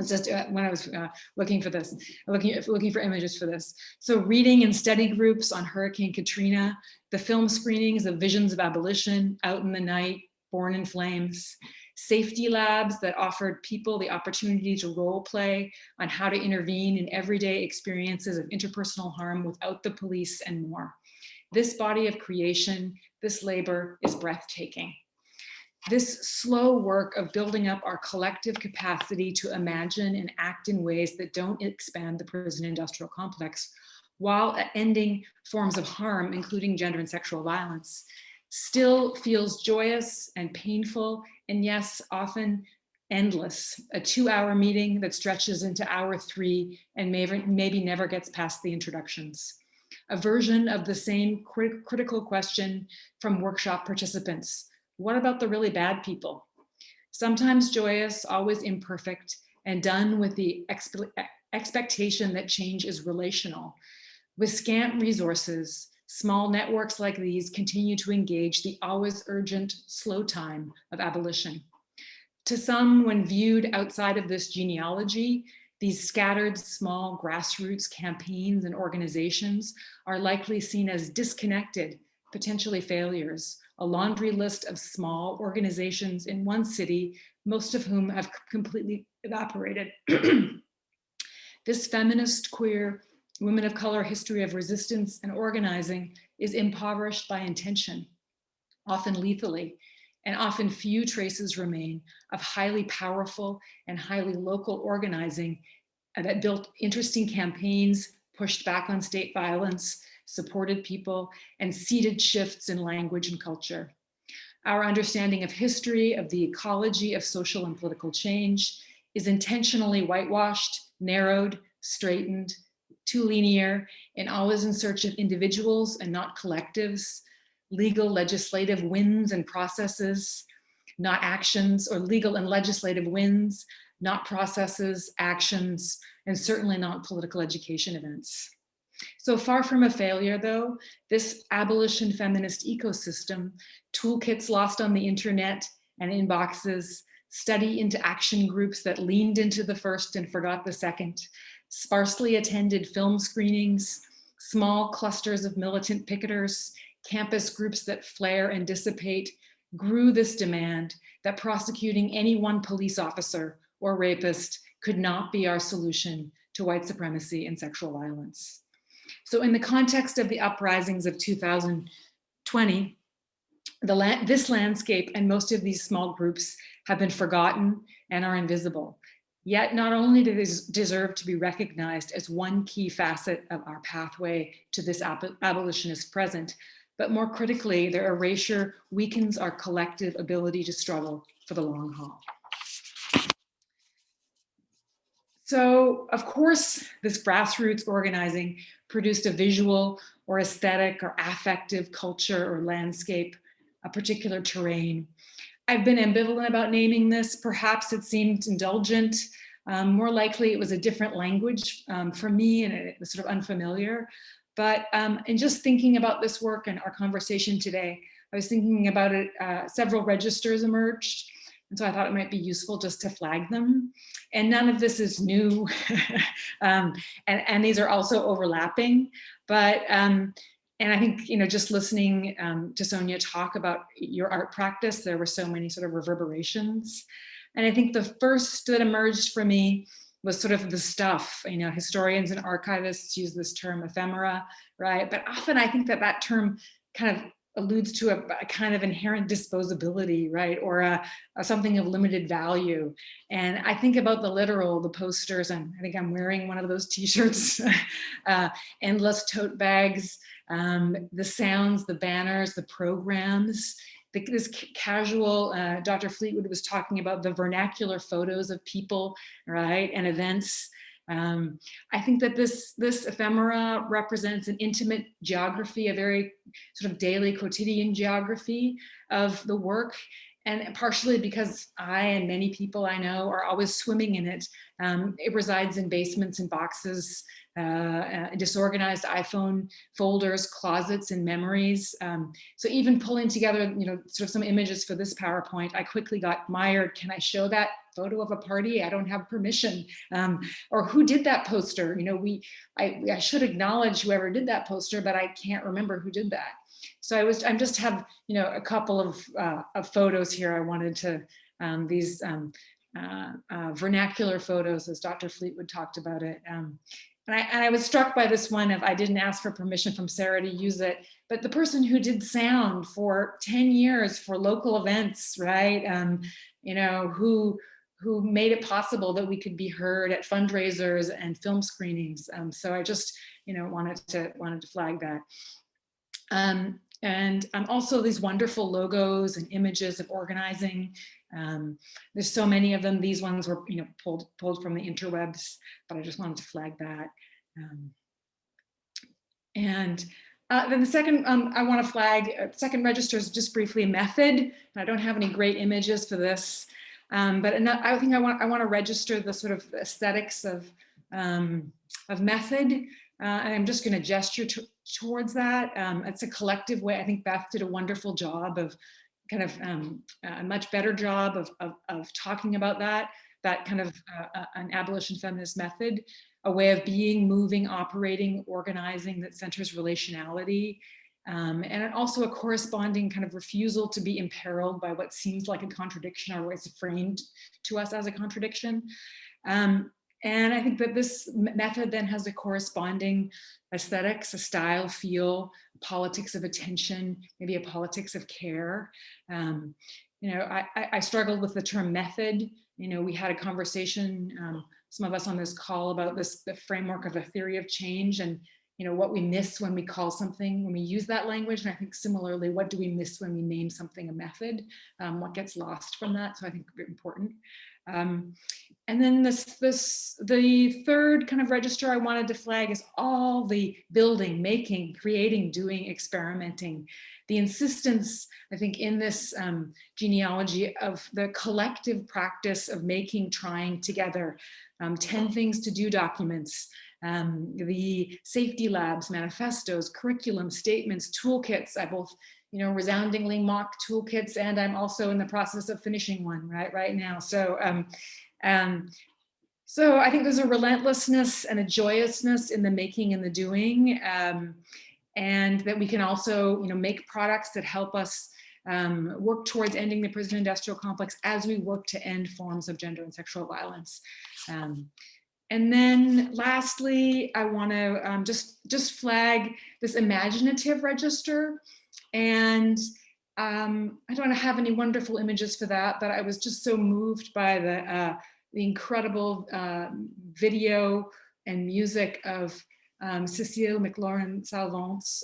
So when I was looking for this, looking for images for this. So reading and study groups on Hurricane Katrina, the film screenings of Visions of Abolition, Out in the Night, Born in Flames, safety labs that offered people the opportunity to role play on how to intervene in everyday experiences of interpersonal harm without the police, and more. This body of creation, this labor is breathtaking. This slow work of building up our collective capacity to imagine and act in ways that don't expand the prison industrial complex while ending forms of harm, including gender and sexual violence, still feels joyous and painful, and yes, often endless. A 2-hour meeting that stretches into hour 3 and maybe never gets past the introductions. A version of the same critical question from workshop participants. What about the really bad people? Sometimes joyous, always imperfect, and done with the expectation that change is relational. With scant resources, small networks like these continue to engage the always urgent, slow time of abolition. To some, when viewed outside of this genealogy, these scattered small grassroots campaigns and organizations are likely seen as disconnected, potentially failures, a laundry list of small organizations in one city, most of whom have completely evaporated. This feminist, queer, women of color history of resistance and organizing is impoverished by intention, often lethally, and often few traces remain of highly powerful and highly local organizing that built interesting campaigns, pushed back on state violence, supported people, and seeded shifts in language and culture. Our understanding of history, of the ecology of social and political change, is intentionally whitewashed, narrowed, straightened, too linear, and always in search of individuals and not collectives, legal legislative wins and processes, not actions, or legal and legislative wins, not processes, actions, and certainly not political education events. So far from a failure though, this abolition feminist ecosystem, toolkits lost on the internet and inboxes, study into action groups that leaned into the first and forgot the second, sparsely attended film screenings, small clusters of militant picketers, campus groups that flare and dissipate, grew this demand that prosecuting any one police officer or rapist could not be our solution to white supremacy and sexual violence. So in the context of the uprisings of 2020, this landscape and most of these small groups have been forgotten and are invisible. Yet not only do they deserve to be recognized as one key facet of our pathway to this abolitionist present, but more critically, their erasure weakens our collective ability to struggle for the long haul. So, of course, this grassroots organizing produced a visual or aesthetic or affective culture or landscape, a particular terrain. I've been ambivalent about naming this. Perhaps it seemed indulgent. More likely it was a different language for me, and it was sort of unfamiliar. But in just thinking about this work and our conversation today, I was thinking about it, several registers emerged. And so I thought it might be useful just to flag them. And none of this is new. and these are also overlapping. But, and I think, you know, just listening to Sonya talk about your art practice, there were so many sort of reverberations. And I think the first that emerged for me was sort of the stuff. You know, historians and archivists use this term ephemera, right? But often I think that that term kind of alludes to a kind of inherent disposability, right? Or a something of limited value. And I think about the literal, the posters, and I think I'm wearing one of those t-shirts, endless tote bags, the sounds, the banners, the programs, this casual, Dr. Fleetwood was talking about the vernacular photos of people, right, and events. I think that this ephemera represents an intimate geography, a very sort of daily quotidian geography of the work. And partially because I and many people I know are always swimming in it. It resides in basements and boxes, disorganized iPhone folders, closets, and memories. So even pulling together, you know, sort of some images for this PowerPoint, I quickly got mired. Can I show that photo of a party? I don't have permission. Or who did that poster? You know, I should acknowledge whoever did that poster, but I can't remember who did that. So I just have, you know, a couple of photos here. I wanted to, these vernacular photos, as Dr. Fleetwood talked about it. And I was struck by this one of, I didn't ask for permission from Sarah to use it, but the person who did sound for 10 years for local events, right? You know, who made it possible that we could be heard at fundraisers and film screenings. So I just, you know, wanted to flag that. And also these wonderful logos and images of organizing. There's so many of them. These ones were, you know, pulled from the interwebs, but I just wanted to flag that. And then the second, I want to flag, second register is just briefly method. I don't have any great images for this, but I think I want to register the sort of aesthetics of method. And I'm just going to gesture towards that. It's a collective way. I think Beth did a wonderful job of kind of a much better job of talking about that kind of an abolition feminist method, a way of being, moving, operating, organizing that centers relationality. And also a corresponding kind of refusal to be imperiled by what seems like a contradiction or what's framed to us as a contradiction. And I think that this method then has a corresponding aesthetics, a style, feel, politics of attention, maybe a politics of care. You know, I struggled with the term method. You know, we had a conversation, some of us on this call, about the framework of a theory of change, and you know, what we miss when we call something, when we use that language. And I think similarly, what do we miss when we name something a method? What gets lost from that? So I think very important. And then the third kind of register I wanted to flag is all the building, making, creating, doing, experimenting. The insistence, I think, in this genealogy of the collective practice of making, trying together, 10 things to do documents, the safety labs, manifestos, curriculum, statements, toolkits. I both, resoundingly mock toolkits, and I'm also in the process of finishing one right now. So, so I think there's a relentlessness and a joyousness in the making and the doing, and that we can also, make products that help us work towards ending the prison industrial complex as we work to end forms of gender and sexual violence. And then lastly, I want to just flag this imaginative register. And I don't have any wonderful images for that, but I was just so moved by the incredible video and music of Cécile McLaurin-Salvant's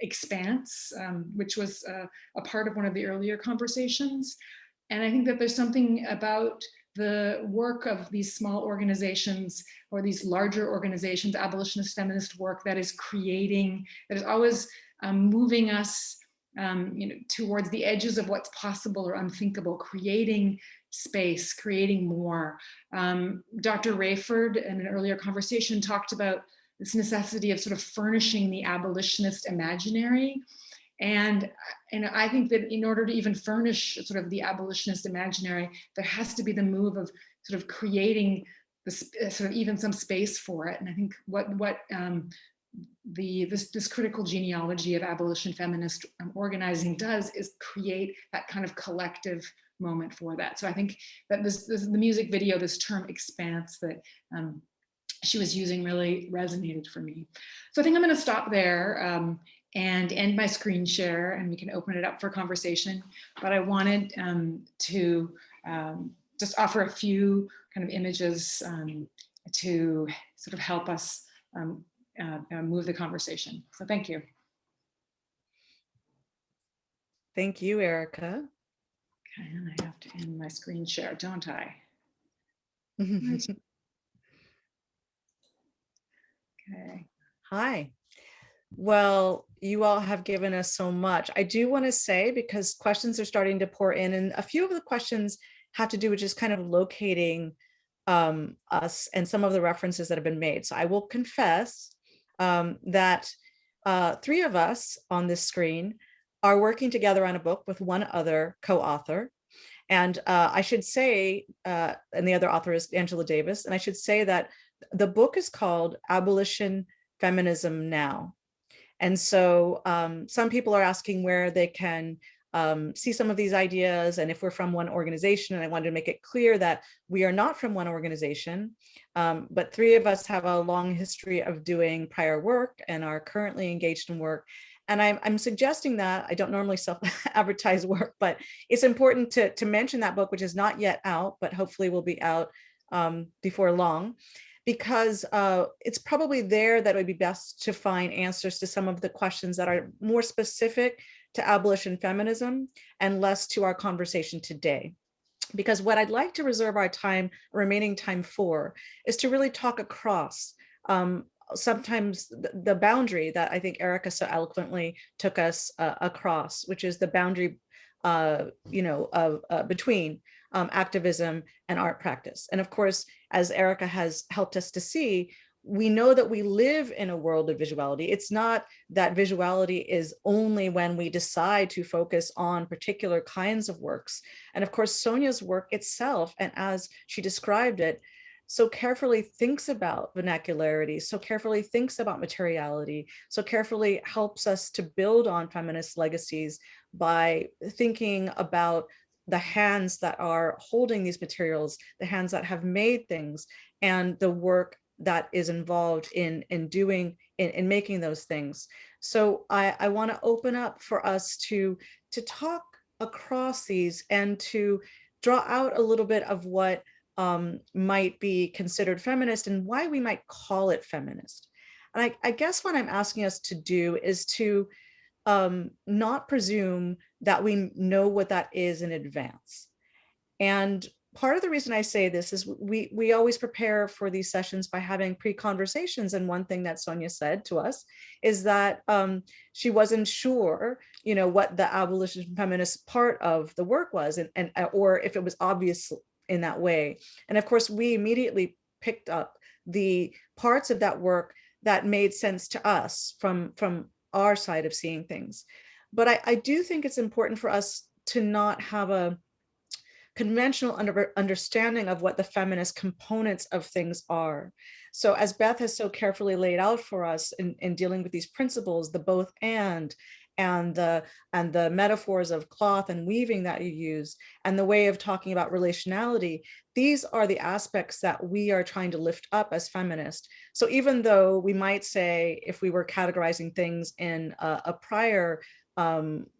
Expanse, which was a part of one of the earlier conversations. And I think that there's something about the work of these small organizations or these larger organizations, abolitionist feminist work, that is creating, that is always moving us towards the edges of what's possible or unthinkable, creating space, creating more. Dr. Rayford in an earlier conversation talked about this necessity of sort of furnishing the abolitionist imaginary. And I think that in order to even furnish sort of the abolitionist imaginary, there has to be the move of sort of creating this sort of even some space for it. And I think this critical genealogy of abolition feminist organizing does is create that kind of collective moment for that. So I think that the music video, this term expanse that she was using, really resonated for me. So I think I'm going to stop there and end my screen share, and we can open it up for conversation. But I wanted to just offer a few kind of images to sort of help us move the conversation. So thank you. Thank you, Erica. Okay, and I have to end my screen share, don't I? Okay. Hi. Well, you all have given us so much. I do want to say, because questions are starting to pour in, and a few of the questions have to do with just kind of locating us and some of the references that have been made. So I will confess that three of us on this screen are working together on a book with one other co-author. And I should say, and the other author is Angela Davis, and I should say that the book is called Abolition, Feminism Now. And so some people are asking where they can see some of these ideas and if we're from one organization. And I wanted to make it clear that we are not from one organization, but three of us have a long history of doing prior work and are currently engaged in work. And I'm suggesting that I don't normally self-advertise work, but it's important to mention that book, which is not yet out, but hopefully will be out before long, because it's probably there that it would be best to find answers to some of the questions that are more specific to abolition feminism and less to our conversation today. Because what I'd like to reserve our remaining time for, is to really talk across sometimes the boundary that I think Erica so eloquently took us across, which is the boundary between activism and art practice. And of course, as Erica has helped us to see, we know that we live in a world of visuality. It's not that visuality is only when we decide to focus on particular kinds of works. And of course, Sonya's work itself, and as she described it, so carefully thinks about vernacularity, so carefully thinks about materiality, so carefully helps us to build on feminist legacies by thinking about the hands that are holding these materials, the hands that have made things, and the work that is involved in making those things. So I want to open up for us to talk across these and to draw out a little bit of what might be considered feminist and why we might call it feminist. And I guess what I'm asking us to do is to not presume that we know what that is in advance. And part of the reason I say this is we always prepare for these sessions by having pre-conversations. And one thing that Sonya said to us is that she wasn't sure, what the abolition feminist part of the work was, or if it was obvious in that way. And of course, we immediately picked up the parts of that work that made sense to us from our side of seeing things. But I do think it's important for us to not have a conventional understanding of what the feminist components of things are. So as Beth has so carefully laid out for us in dealing with these principles, the both and the metaphors of cloth and weaving that you use, and the way of talking about relationality, these are the aspects that we are trying to lift up as feminists. So even though we might say, if we were categorizing things in a prior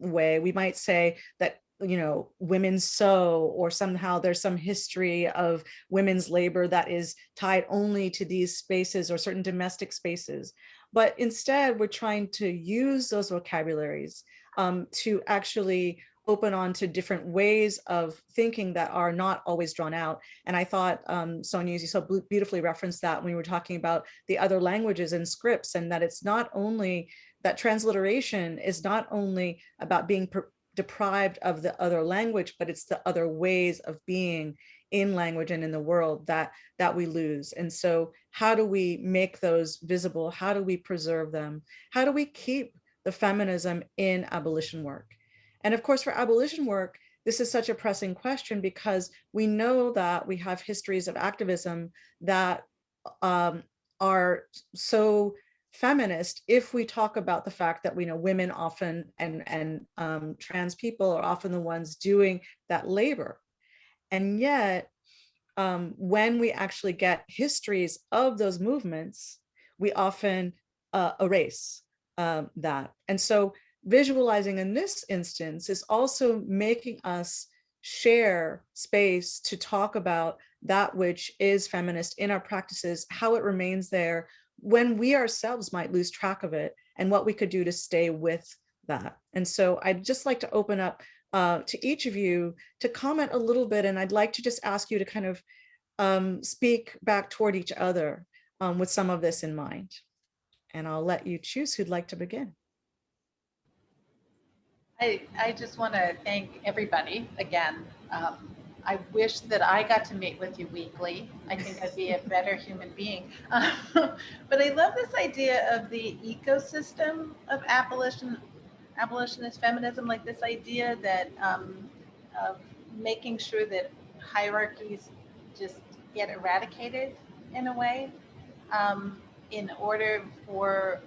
way, we might say that, you know, women sew, or somehow there's some history of women's labor that is tied only to these spaces or certain domestic spaces. But instead, we're trying to use those vocabularies to actually open on to different ways of thinking that are not always drawn out. And I thought, Sonya, you so beautifully referenced that when we were talking about the other languages and scripts, and that it's not only that transliteration is not only about being deprived of the other language, but it's the other ways of being in language and in the world that we lose. And so how do we make those visible? How do we preserve them? How do we keep the feminism in abolition work? And of course, for abolition work, this is such a pressing question, because we know that we have histories of activism that are so feminist if we talk about the fact that we know women often and trans people are often the ones doing that labor. And yet, when we actually get histories of those movements, we often erase that. And so visualizing in this instance is also making us share space to talk about that which is feminist in our practices, how it remains there when we ourselves might lose track of it, and what we could do to stay with that. And so I'd just like to open up to each of you to comment a little bit, and I'd like to just ask you to kind of speak back toward each other with some of this in mind. And I'll let you choose who'd like to begin. I just want to thank everybody again. I wish that I got to meet with you weekly. I think I'd be a better human being. But I love this idea of the ecosystem of abolitionist feminism, like this idea that of making sure that hierarchies just get eradicated in a way, in order for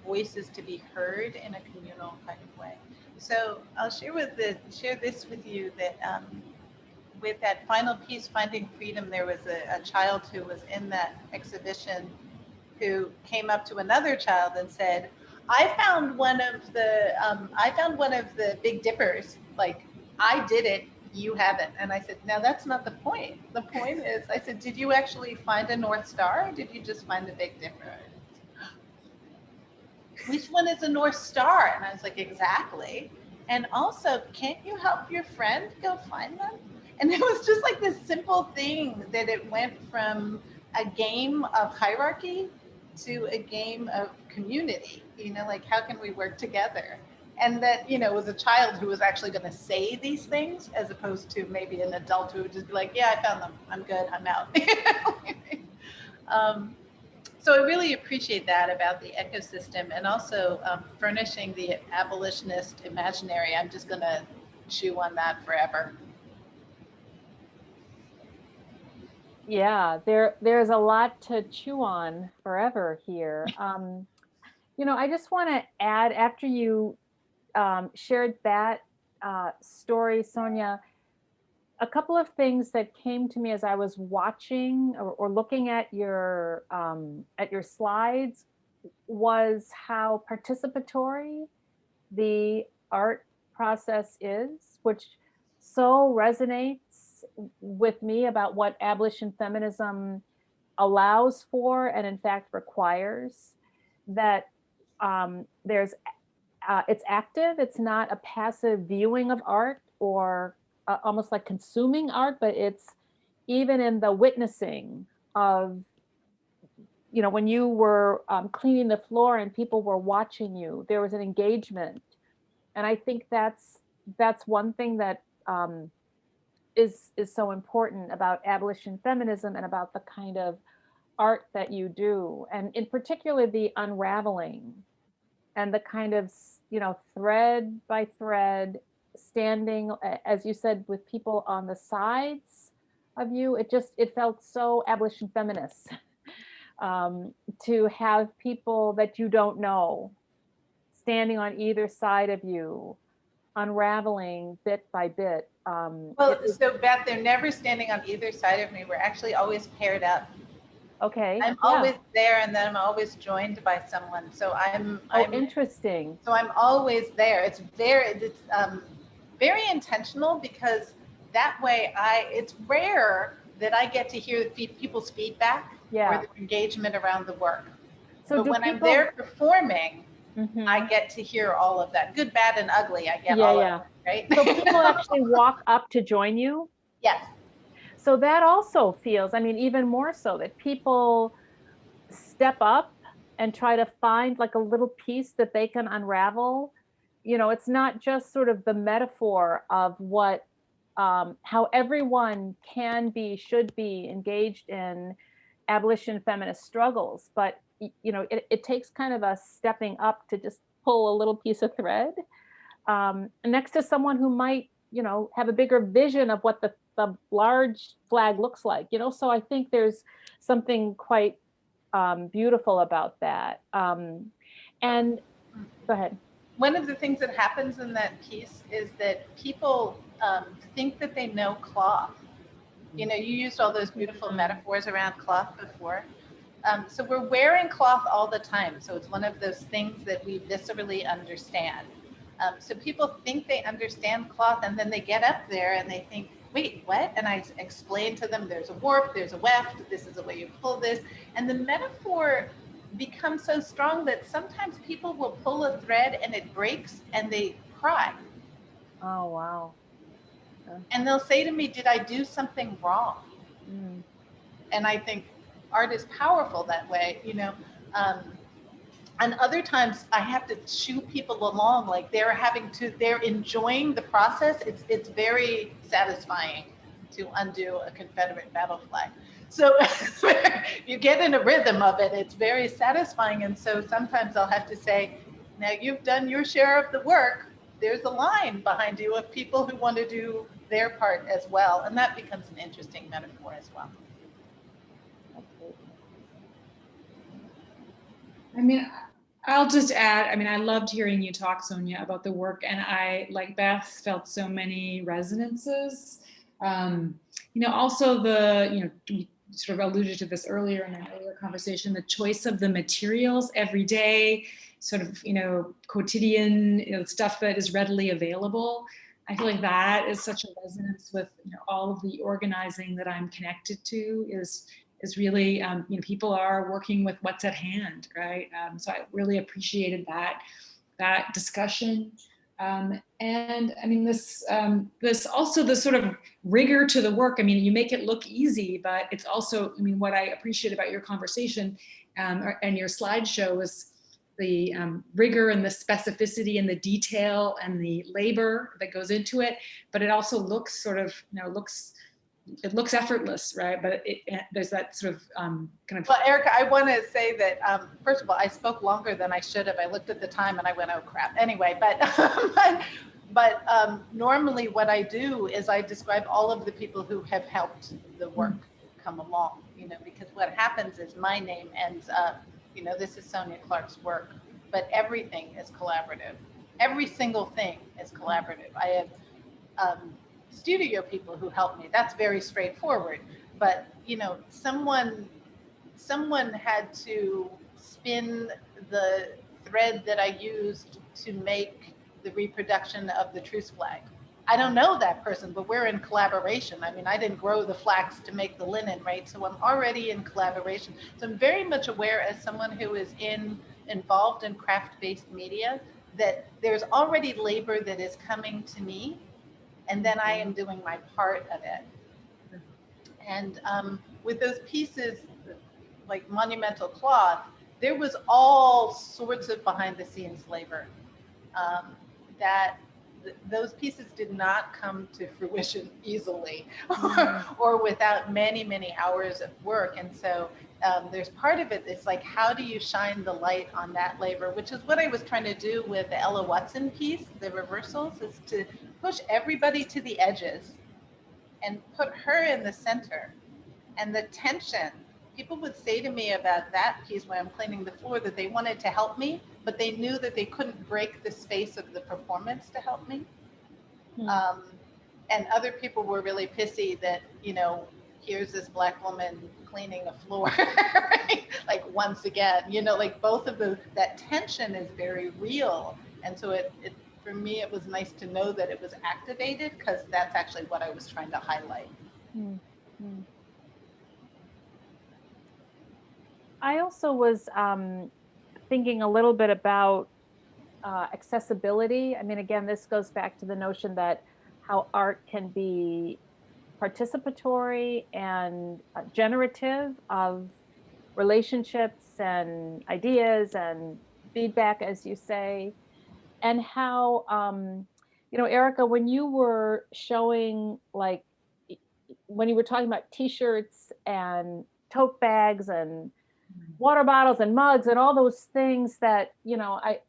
voices to be heard in a communal kind of way. So I'll share this with you, that with that final piece, Finding Freedom, there was a child who was in that exhibition who came up to another child and said, I found one of the Big Dippers. Like, I did it, you haven't. And I said, no, that's not the point. The point is, I said, did you actually find a North Star, or did you just find a Big Dipper? Which one is a North Star? And I was like, exactly. And also, can't you help your friend go find them? And it was just like this simple thing that it went from a game of hierarchy to a game of community, like how can we work together? And that, it was a child who was actually going to say these things, as opposed to maybe an adult who would just be like, yeah, I found them, I'm good, I'm out. So I really appreciate that about the ecosystem, and also furnishing the abolitionist imaginary. I'm just going to chew on that forever. Yeah, there's a lot to chew on forever here. I just want to add, after you shared that story, Sonya, a couple of things that came to me as I was watching or looking at your slides was how participatory the art process is, which so resonates with me about what abolition feminism allows for and in fact requires. That it's active, it's not a passive viewing of art or almost like consuming art, but it's even in the witnessing of, when you were cleaning the floor and people were watching you, there was an engagement. And I think that's one thing that is so important about abolition feminism and about the kind of art that you do, and in particular the unraveling and the kind of, thread by thread, standing, as you said, with people on the sides of you. It felt so abolition feminist to have people that you don't know standing on either side of you, unraveling bit by bit. Well, so Beth, they're never standing on either side of me. We're actually always paired up. Okay. I'm always there, and then I'm always joined by someone. So I'm interesting. So I'm always there. It's very intentional, because that way it's rare that I get to hear people's feedback or their engagement around the work. So but when I'm there performing, I get to hear all of that, good, bad, and ugly. I get all of it, right? So people actually walk up to join you? Yes. So that also feels, even more so, that people step up and try to find like a little piece that they can unravel. It's not just sort of the metaphor of what, how everyone can be, should be engaged in abolition feminist struggles, but it takes kind of a stepping up to just pull a little piece of thread next to someone who might, have a bigger vision of what the large flag looks like, so I think there's something quite beautiful about that. And go ahead. One of the things that happens in that piece is that people think that they know cloth. You used all those beautiful metaphors around cloth before. So we're wearing cloth all the time. So it's one of those things that we viscerally understand. So people think they understand cloth, and then they get up there and they think, wait, what? And I explain to them, there's a warp, there's a weft, this is the way you pull this. And the metaphor becomes so strong that sometimes people will pull a thread and it breaks and they cry. Oh, wow. And they'll say to me, did I do something wrong? And I think art is powerful that way, and other times I have to shoo people along, like they're enjoying the process. It's very satisfying to undo a Confederate battle flag. So you get in a rhythm of it. It's very satisfying. And so sometimes I'll have to say, now you've done your share of the work. There's a line behind you of people who want to do their part as well. And that becomes an interesting metaphor as well. I'll just add, I loved hearing you talk, Sonya, about the work, and I, like Beth, felt so many resonances. Also we sort of alluded to this earlier in an earlier conversation, the choice of the materials every day, sort of, quotidian, stuff that is readily available. I feel like that is such a resonance with all of the organizing that I'm connected to is really, people are working with what's at hand, right? So I really appreciated that discussion. This also the sort of rigor to the work. You make it look easy, but it's also, what I appreciate about your conversation and your slideshow was the rigor and the specificity and the detail and the labor that goes into it. But it also looks sort of, it looks effortless, right? But there's that sort of kind of. Well, Erica, I want to say that first of all, I spoke longer than I should have. I looked at the time and I went, oh crap. Anyway, but normally what I do is I describe all of the people who have helped the work come along. Because what happens is my name ends up. This is Sonya Clark's work, but everything is collaborative. Every single thing is collaborative. I have. Studio people who help me. That's very straightforward. But someone had to spin the thread that I used to make the reproduction of the truce flag. I don't know that person, but we're in collaboration. I didn't grow the flax to make the linen, right? So I'm already in collaboration. So I'm very much aware, as someone who is involved in craft-based media, that there's already labor that is coming to me. And then I am doing my part of it. And with those pieces, like Monumental Cloth, there was all sorts of behind the scenes labor that those pieces did not come to fruition easily or without many, many hours of work. And so there's part of it that's like, how do you shine the light on that labor, which is what I was trying to do with the Ella Watson piece, the reversals, is to push everybody to the edges and put her in the center. And the tension, people would say to me about that piece when I'm cleaning the floor that they wanted to help me, but they knew that they couldn't break the space of the performance to help me. And other people were really pissy that, you know, here's this Black woman cleaning a floor, right? Like once again, you know, like both of that tension is very real. And so it for me, it was nice to know that it was activated, because that's actually what I was trying to highlight. I also was thinking a little bit about accessibility. I mean, again, this goes back to the notion that how art can be participatory and generative of relationships and ideas and feedback, as you say, and how, you know, Erica, when you were showing, like, when you were talking about t-shirts and tote bags and water bottles and mugs and all those things that, you know, I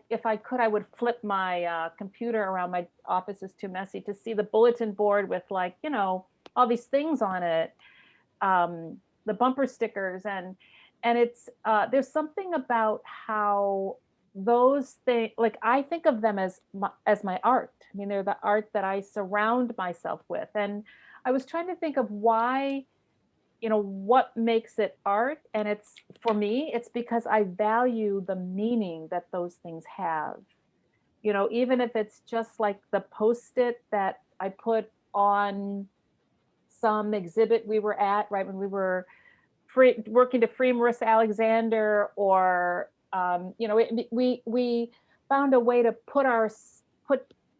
if I could, I would flip my computer around. My office is too messy to see the bulletin board with, like, you know, all these things on it, the bumper stickers, and it's there's something about how those things, like, I think of them as my art. I mean, they're the art that I surround myself with, and I was trying to think of why, you know, what makes it art. And it's, for me, it's because I value the meaning that those things have. You know, even if it's just like the Post-it that I put on some exhibit we were at, right, when we were working to free Marissa Alexander, or, you know, we found a way to put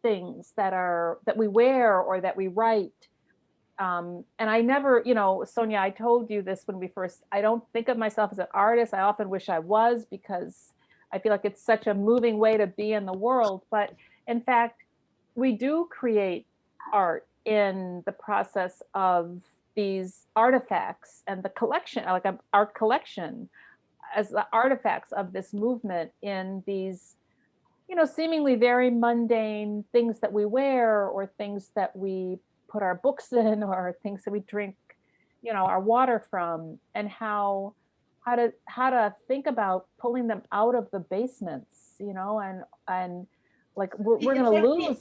things that we wear or that we write. And I never, you know, Sonya, I told you this when I don't think of myself as an artist. I often wish I was, because I feel like it's such a moving way to be in the world. But in fact, we do create art in the process of these artifacts and the collection, like an art collection, as the artifacts of this movement in these, you know, seemingly very mundane things that we wear, or things that we put our books in, or things that we drink, you know, our water from, and how to think about pulling them out of the basements, you know, and like we're going to lose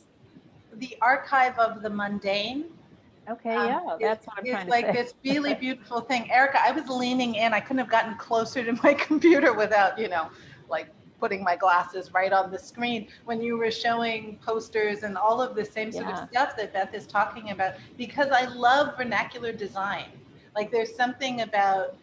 the archive of the mundane. Okay, yeah, that's what I'm trying to say. It's like this really beautiful thing. Erica, I was leaning in. I couldn't have gotten closer to my computer without, you know, like putting my glasses right on the screen when you were showing posters and all of the same sort of stuff that Beth is talking about, because I love vernacular design. Like, there's something about,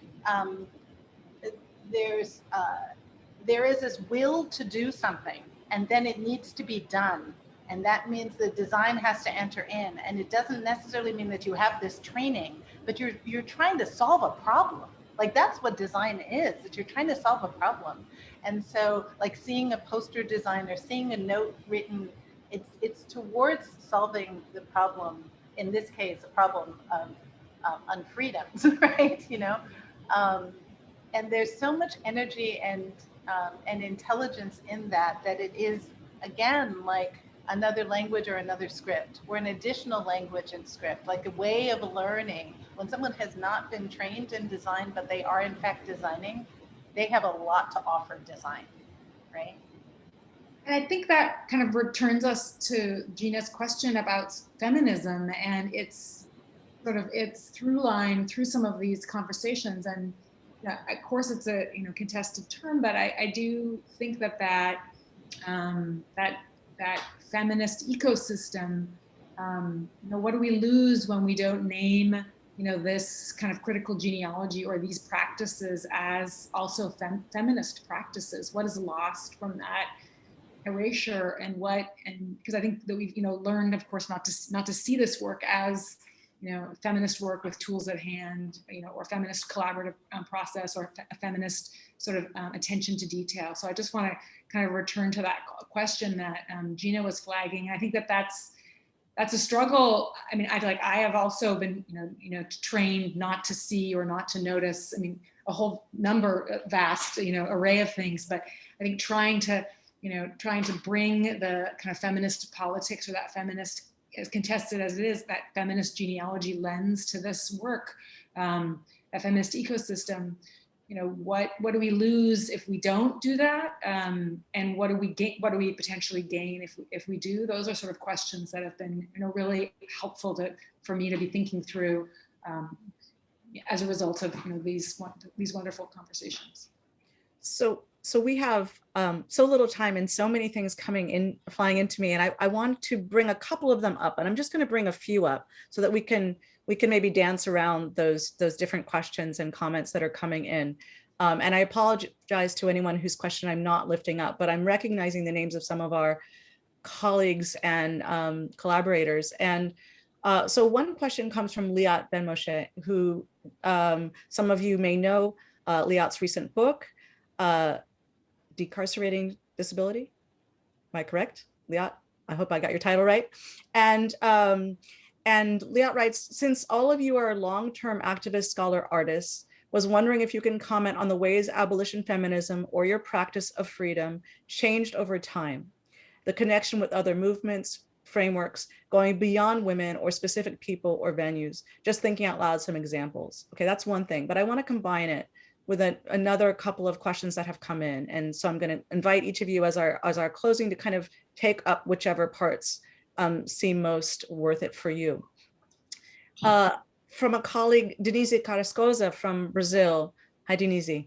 there is this will to do something, and then it needs to be done. And that means the design has to enter in. And it doesn't necessarily mean that you have this training, but you're trying to solve a problem. Like, that's what design is, that you're trying to solve a problem. And so, like, seeing a poster design or seeing a note written, it's towards solving the problem, in this case, a problem of unfreedoms, right? You know? And there's so much energy and intelligence in that it is, again, like another language or another script, or an additional language and script, like a way of learning. When someone has not been trained in design, but they are in fact designing, they have a lot to offer design, right? And I think that kind of returns us to Gina's question about feminism and its sort of its through line through some of these conversations. And of course, it's a contested term, but I do think that feminist ecosystem, what do we lose when we don't name this kind of critical genealogy or these practices as also feminist practices? What is lost from that erasure, and because I think that we've learned, of course, not to see this work as feminist work with tools at hand, or feminist collaborative process, or a feminist sort of attention to detail. So I just want to kind of return to that question that Gina was flagging. I think that's that's a struggle. I mean, I have also been, trained not to see or not to notice. I mean, a whole vast, array of things. But I think trying to bring the kind of feminist politics, or that feminist, as contested as it is, that feminist genealogy lens to this work, that feminist ecosystem. What do we lose if we don't do that? And what do we gain? What do we potentially gain if we do? Those are sort of questions that have been, really helpful for me to be thinking through as a result of these wonderful conversations. So we have so little time and so many things flying into me, and I want to bring a couple of them up, and I'm just going to bring a few up so that we can maybe dance around those different questions and comments that are coming in. And I apologize to anyone whose question I'm not lifting up, but I'm recognizing the names of some of our colleagues and collaborators. And so one question comes from Liat Ben Moshe, who some of you may know Liat's recent book, Decarcerating Disability. Am I correct, Liat? I hope I got your title right. And Liat writes, since all of you are long-term activist, scholar, artists, was wondering if you can comment on the ways abolition feminism or your practice of freedom changed over time, the connection with other movements, frameworks, going beyond women or specific people or venues, just thinking out loud some examples. Okay, that's one thing, but I want to combine it with another couple of questions that have come in. And so I'm going to invite each of you as our closing to kind of take up whichever parts seem most worth it for you. From a colleague, Denise Carrascosa from Brazil. Hi, Denise.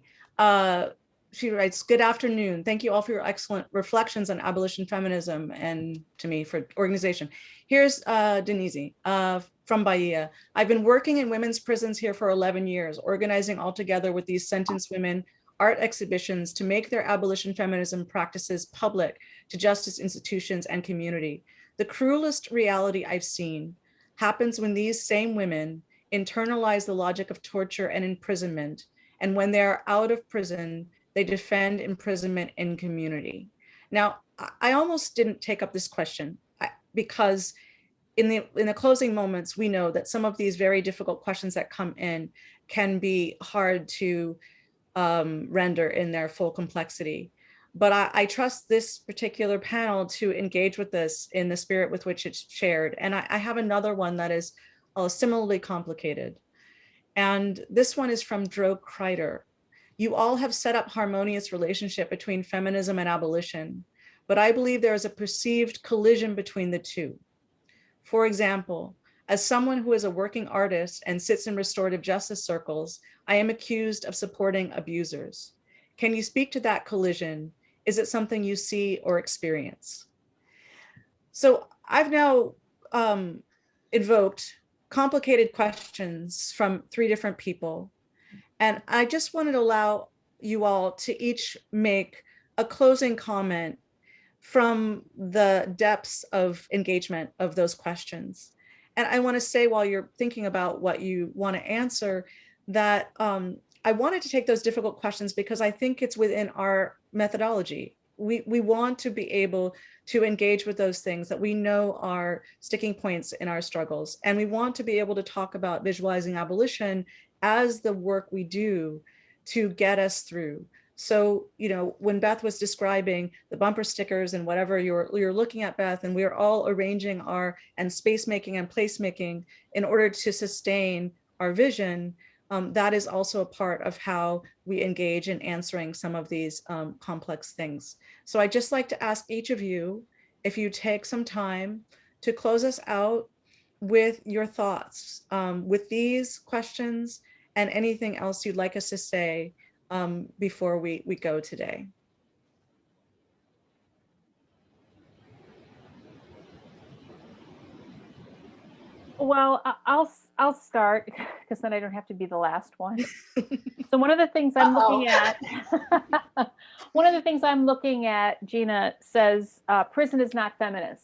She writes, good afternoon. Thank you all for your excellent reflections on abolition feminism and to me for organization. Here's Denise from Bahia. I've been working in women's prisons here for 11 years, organizing all together with these sentenced women art exhibitions to make their abolition feminism practices public to justice institutions and community. The cruelest reality I've seen happens when these same women internalize the logic of torture and imprisonment, and when they're out of prison, they defend imprisonment in community. Now, I almost didn't take up this question because in the closing moments, we know that some of these very difficult questions that come in can be hard to render in their full complexity. But I trust this particular panel to engage with this in the spirit with which it's shared. And I have another one that is similarly complicated. And this one is from Dro Kreider. You all have set up harmonious relationship between feminism and abolition, but I believe there is a perceived collision between the two. For example, as someone who is a working artist and sits in restorative justice circles, I am accused of supporting abusers. Can you speak to that collision? Is it something you see or experience? So I've now invoked complicated questions from 3 different people. And I just wanted to allow you all to each make a closing comment from the depths of engagement of those questions. And I want to say, while you're thinking about what you want to answer, that I wanted to take those difficult questions because I think it's within our methodology. We want to be able to engage with those things that we know are sticking points in our struggles. And we want to be able to talk about visualizing abolition as the work we do to get us through. So, when Beth was describing the bumper stickers and whatever you're looking at, Beth, and we're all arranging and space making and place making in order to sustain our vision, that is also a part of how we engage in answering some of these complex things. So I'd just like to ask each of you, if you take some time to close us out with your thoughts with these questions and anything else you'd like us to say before we go today. Well, I'll start because then I don't have to be the last one. So one of the things I'm looking at, Gina says, prison is not feminist.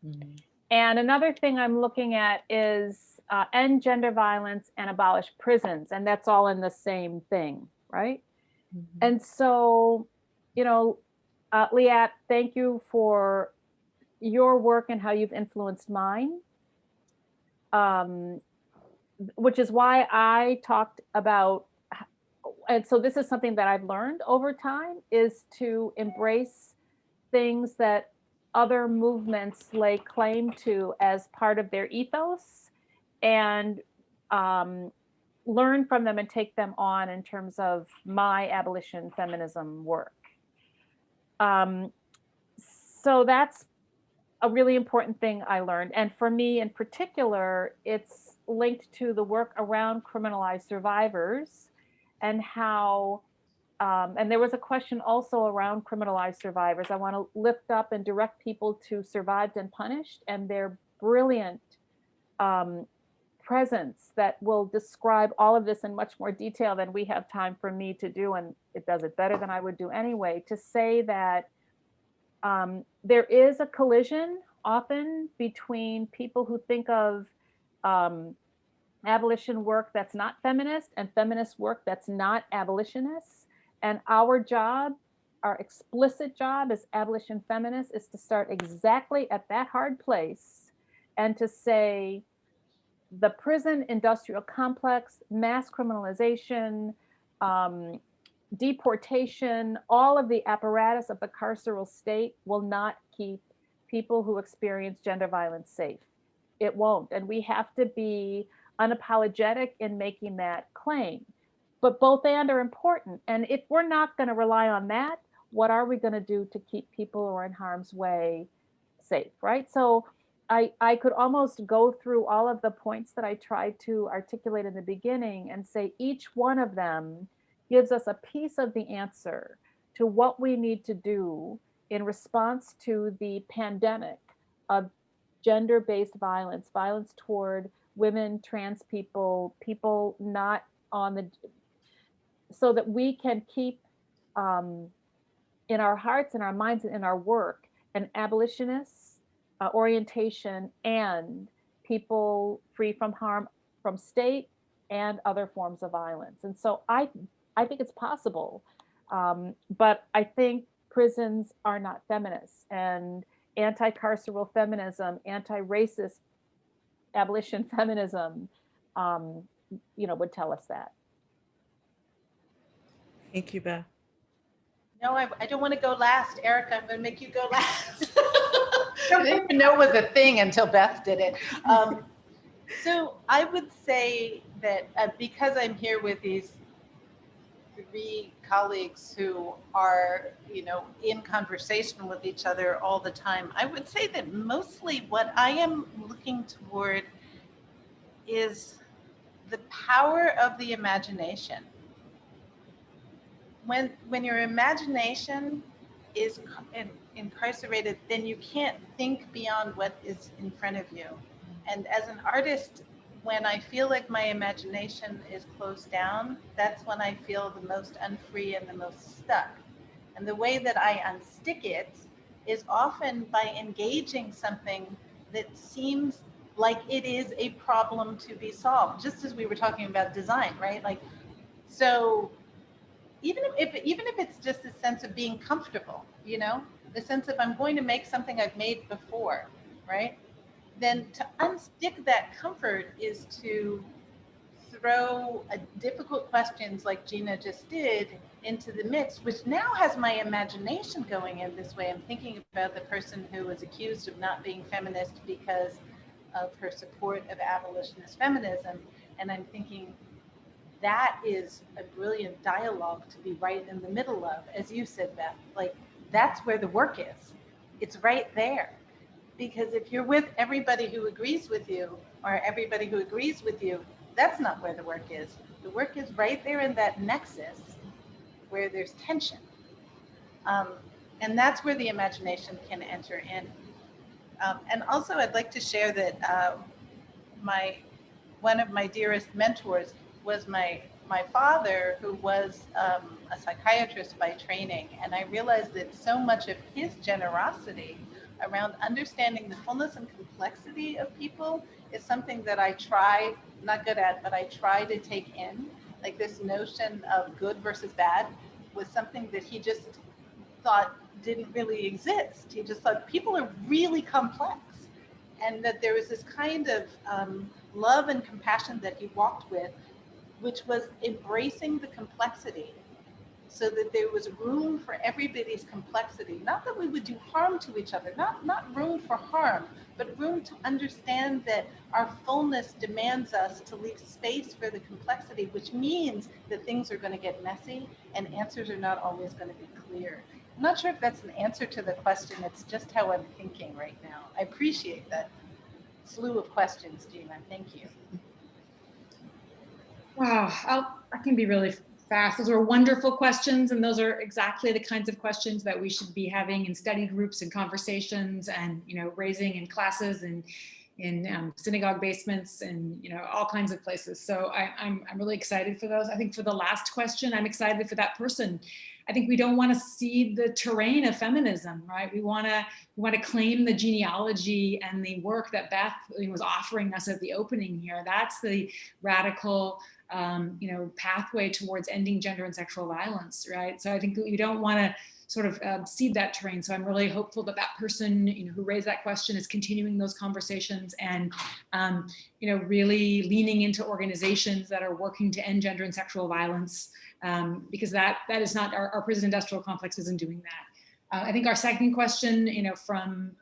Mm-hmm. And another thing I'm looking at is end gender violence and abolish prisons. And that's all in the same thing, right? Mm-hmm. And so, Liat, thank you for your work and how you've influenced mine. which is why I talked about, and so this is something that I've learned over time, is to embrace things that other movements lay claim to as part of their ethos, and learn from them and take them on in terms of my abolition feminism work. So that's a really important thing I learned. And for me in particular, it's linked to the work around criminalized survivors and how, and there was a question also around criminalized survivors. I want to lift up and direct people to Survived and Punished and their brilliant presence that will describe all of this in much more detail than we have time for me to do, and it does it better than I would do anyway, to say that there is a collision often between people who think of abolition work that's not feminist and feminist work that's not abolitionist. And our job, our explicit job as abolition feminists, is to start exactly at that hard place and to say, the prison industrial complex, mass criminalization, deportation, all of the apparatus of the carceral state will not keep people who experience gender violence safe. It won't. And we have to be unapologetic in making that claim. But both and are important. And if we're not going to rely on that, what are we going to do to keep people who are in harm's way safe, right? So I could almost go through all of the points that I tried to articulate in the beginning and say each one of them gives us a piece of the answer to what we need to do in response to the pandemic of gender-based violence, violence toward women, trans people, people not on the, so that we can keep in our hearts, in our minds, and in our work, an abolitionist orientation and people free from harm from state and other forms of violence. And so I think it's possible, but I think prisons are not feminists, and anti-carceral feminism, anti-racist abolition feminism, would tell us that. Thank you, Beth. No, I don't want to go last. Erica, I'm going to make you go last. I didn't even know it was a thing until Beth did it. So I would say that because I'm here with these three colleagues who are, in conversation with each other all the time, I would say that mostly what I am looking toward is the power of the imagination. When your imagination is incarcerated, then you can't think beyond what is in front of you. And as an artist, when I feel like my imagination is closed down, that's when I feel the most unfree and the most stuck. And the way that I unstick it is often by engaging something that seems like it is a problem to be solved, just as we were talking about design, right? So even if it's just a sense of being comfortable, the sense of I'm going to make something I've made before, right? Then to unstick that comfort is to throw difficult questions like Gina just did into the mix, which now has my imagination going in this way. I'm thinking about the person who was accused of not being feminist because of her support of abolitionist feminism. And I'm thinking, that is a brilliant dialogue to be right in the middle of, as you said, Beth. That's where the work is. It's right there. Because if you're with everybody who agrees with you, or everybody who agrees with you, that's not where the work is. The work is right there in that nexus where there's tension. And that's where the imagination can enter in. And also I'd like to share that one of my dearest mentors was my father, who was a psychiatrist by training. And I realized that so much of his generosity around understanding the fullness and complexity of people is something that I try, not good at, but I try to take in. Like this notion of good versus bad was something that he just thought didn't really exist. He just thought people are really complex. and that there was this kind of love and compassion that he walked with, which was embracing the complexity, so that there was room for everybody's complexity. Not that we would do harm to each other, not room for harm, but room to understand that our fullness demands us to leave space for the complexity, which means that things are going to get messy and answers are not always going to be clear. I'm not sure if that's an answer to the question. It's just how I'm thinking right now. I appreciate that slew of questions, Gina. Thank you. Wow, I can be really fast. Those are wonderful questions, and those are exactly the kinds of questions that we should be having in study groups and conversations, and raising in classes and in synagogue basements and all kinds of places. So I'm really excited for those. I think for the last question, I'm excited for that person. I think we don't want to cede the terrain of feminism, right? We want to claim the genealogy and the work that Beth was offering us at the opening here. That's the radical pathway towards ending gender and sexual violence, right? So I think we don't want to sort of cede that terrain. So I'm really hopeful that that person, who raised that question is continuing those conversations and, really leaning into organizations that are working to end gender and sexual violence, because that is not, our prison industrial complex isn't doing that. I think our second question, from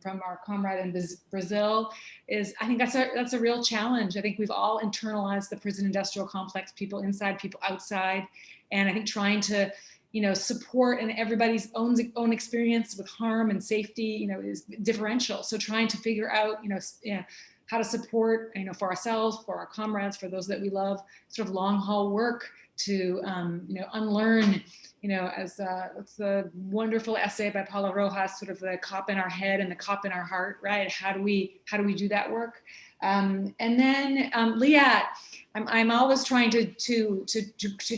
our comrade in Brazil is, I think that's a real challenge. I think we've all internalized the prison industrial complex, people inside, people outside. And I think trying to, support in everybody's own experience with harm and safety, is differential. So trying to figure out, how to support, for ourselves, for our comrades, for those that we love, sort of long haul work to, unlearn, as it's a wonderful essay by Paula Rojas, sort of the cop in our head and the cop in our heart, right? How do we do that work? And then Liat, I'm always trying to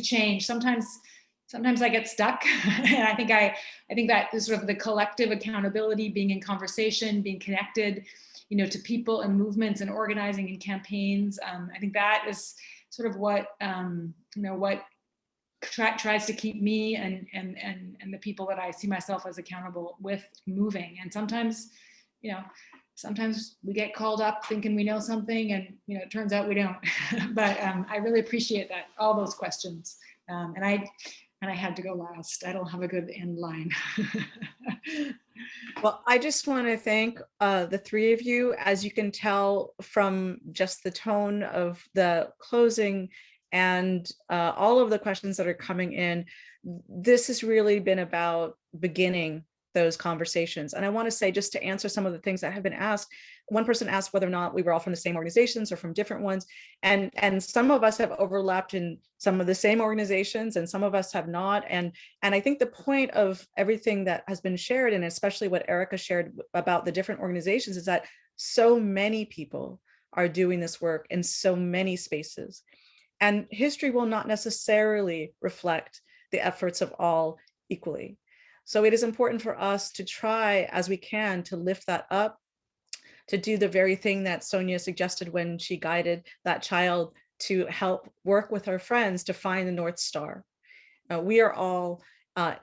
change. Sometimes I get stuck, and I think that is sort of the collective accountability, being in conversation, being connected, to people and movements and organizing and campaigns. I think that is sort of what what tries to keep me and the people that I see myself as accountable with moving. And sometimes, sometimes we get called up thinking we know something, and it turns out we don't. But I really appreciate that, all those questions, and I had to go last. I don't have a good end line. Well, I just want to thank the three of you. As you can tell from just the tone of the closing and all of the questions that are coming in, this has really been about beginning those conversations. And I want to say, just to answer some of the things that have been asked, one person asked whether or not we were all from the same organizations or from different ones. And some of us have overlapped in some of the same organizations and some of us have not. And I think the point of everything that has been shared, and especially what Erica shared about the different organizations, is that so many people are doing this work in so many spaces. And history will not necessarily reflect the efforts of all equally. So it is important for us to try as we can to lift that up, to do the very thing that Sonya suggested when she guided that child to help work with our friends to find the North Star. We are all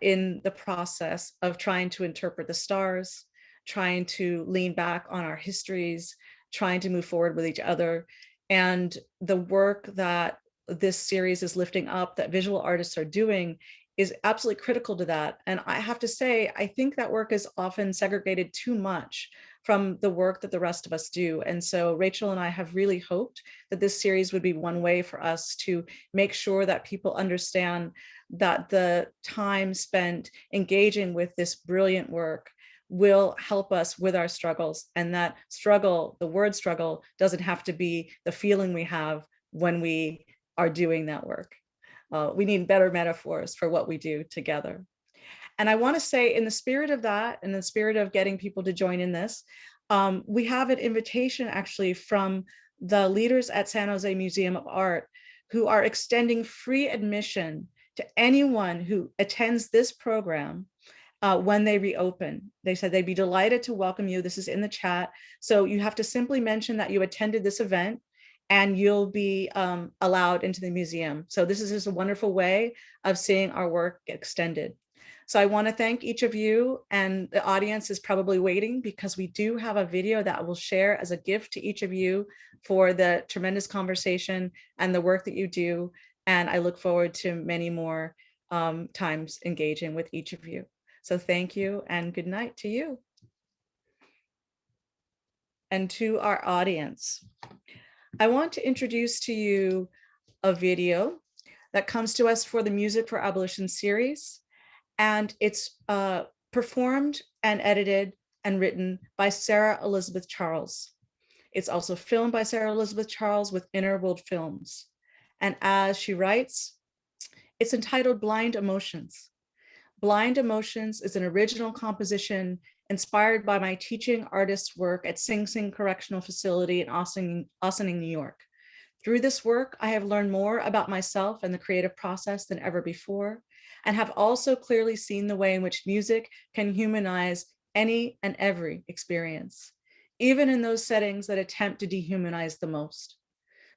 in the process of trying to interpret the stars, trying to lean back on our histories, trying to move forward with each other. And the work that this series is lifting up, that visual artists are doing, is absolutely critical to that. And I have to say, I think that work is often segregated too much from the work that the rest of us do. And so Rachel and I have really hoped that this series would be one way for us to make sure that people understand that the time spent engaging with this brilliant work will help us with our struggles. And that struggle, the word struggle, doesn't have to be the feeling we have when we are doing that work. We need better metaphors for what we do together. And I want to say, in the spirit of that, in the spirit of getting people to join in this, we have an invitation actually from the leaders at San Jose Museum of Art, who are extending free admission to anyone who attends this program when they reopen. They said they'd be delighted to welcome you. This is in the chat. So you have to simply mention that you attended this event, and you'll be allowed into the museum. So this is just a wonderful way of seeing our work extended. So I want to thank each of you, and the audience is probably waiting because we do have a video that I will share as a gift to each of you for the tremendous conversation and the work that you do. And I look forward to many more times engaging with each of you. So thank you and good night to you. And to our audience, I want to introduce to you a video that comes to us for the Music for Abolition series. And it's performed and edited and written by Sarah Elizabeth Charles. It's also filmed by Sarah Elizabeth Charles with Inner World Films. And as she writes, it's entitled Blind Emotions. Blind Emotions is an original composition inspired by my teaching artist's work at Sing Sing Correctional Facility in Ossining, New York. Through this work, I have learned more about myself and the creative process than ever before, and have also clearly seen the way in which music can humanize any and every experience, even in those settings that attempt to dehumanize the most.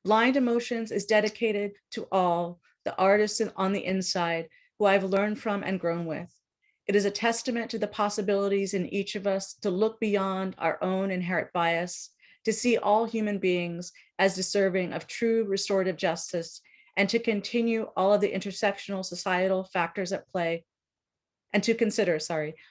Blind Emotions is dedicated to all the artists on the inside who I've learned from and grown with. It is a testament to the possibilities in each of us to look beyond our own inherent bias, to see all human beings as deserving of true restorative justice, and to continue all of the intersectional societal factors at play, and to consider,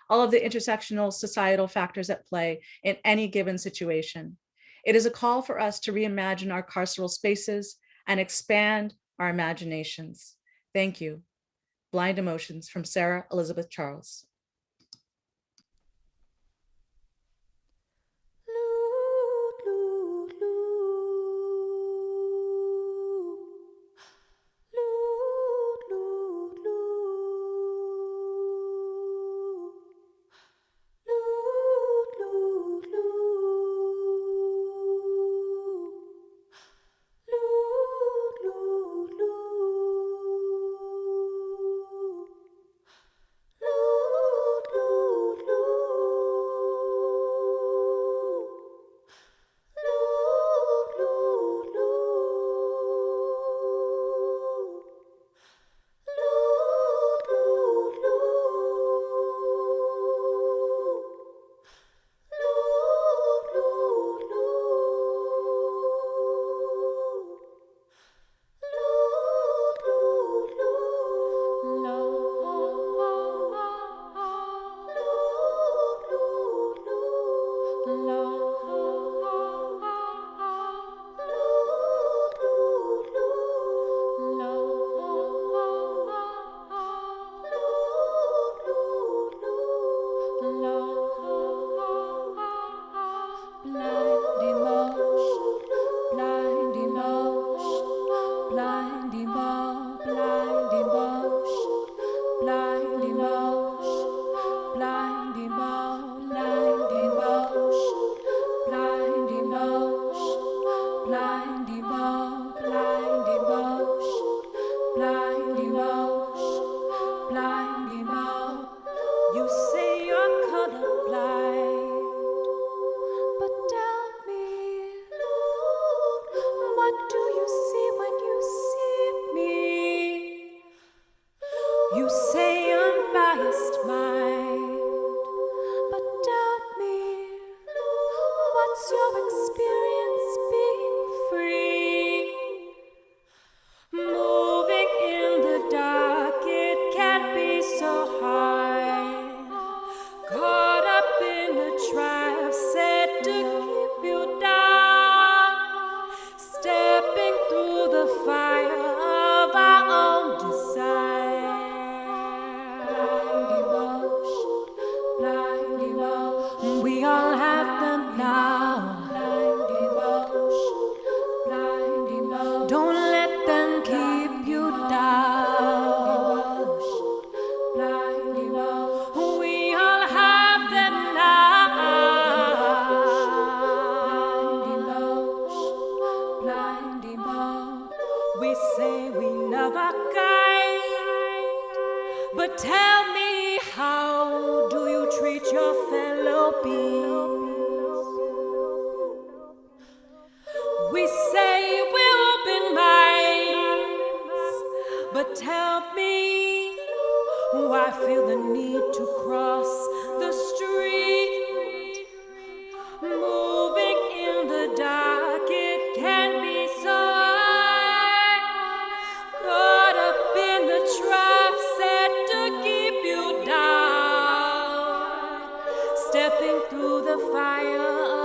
all of the intersectional societal factors at play in any given situation. It is a call for us to reimagine our carceral spaces and expand our imaginations. Thank you. Blind Emotions from Sarah Elizabeth Charles. I feel the need Stepping through the fire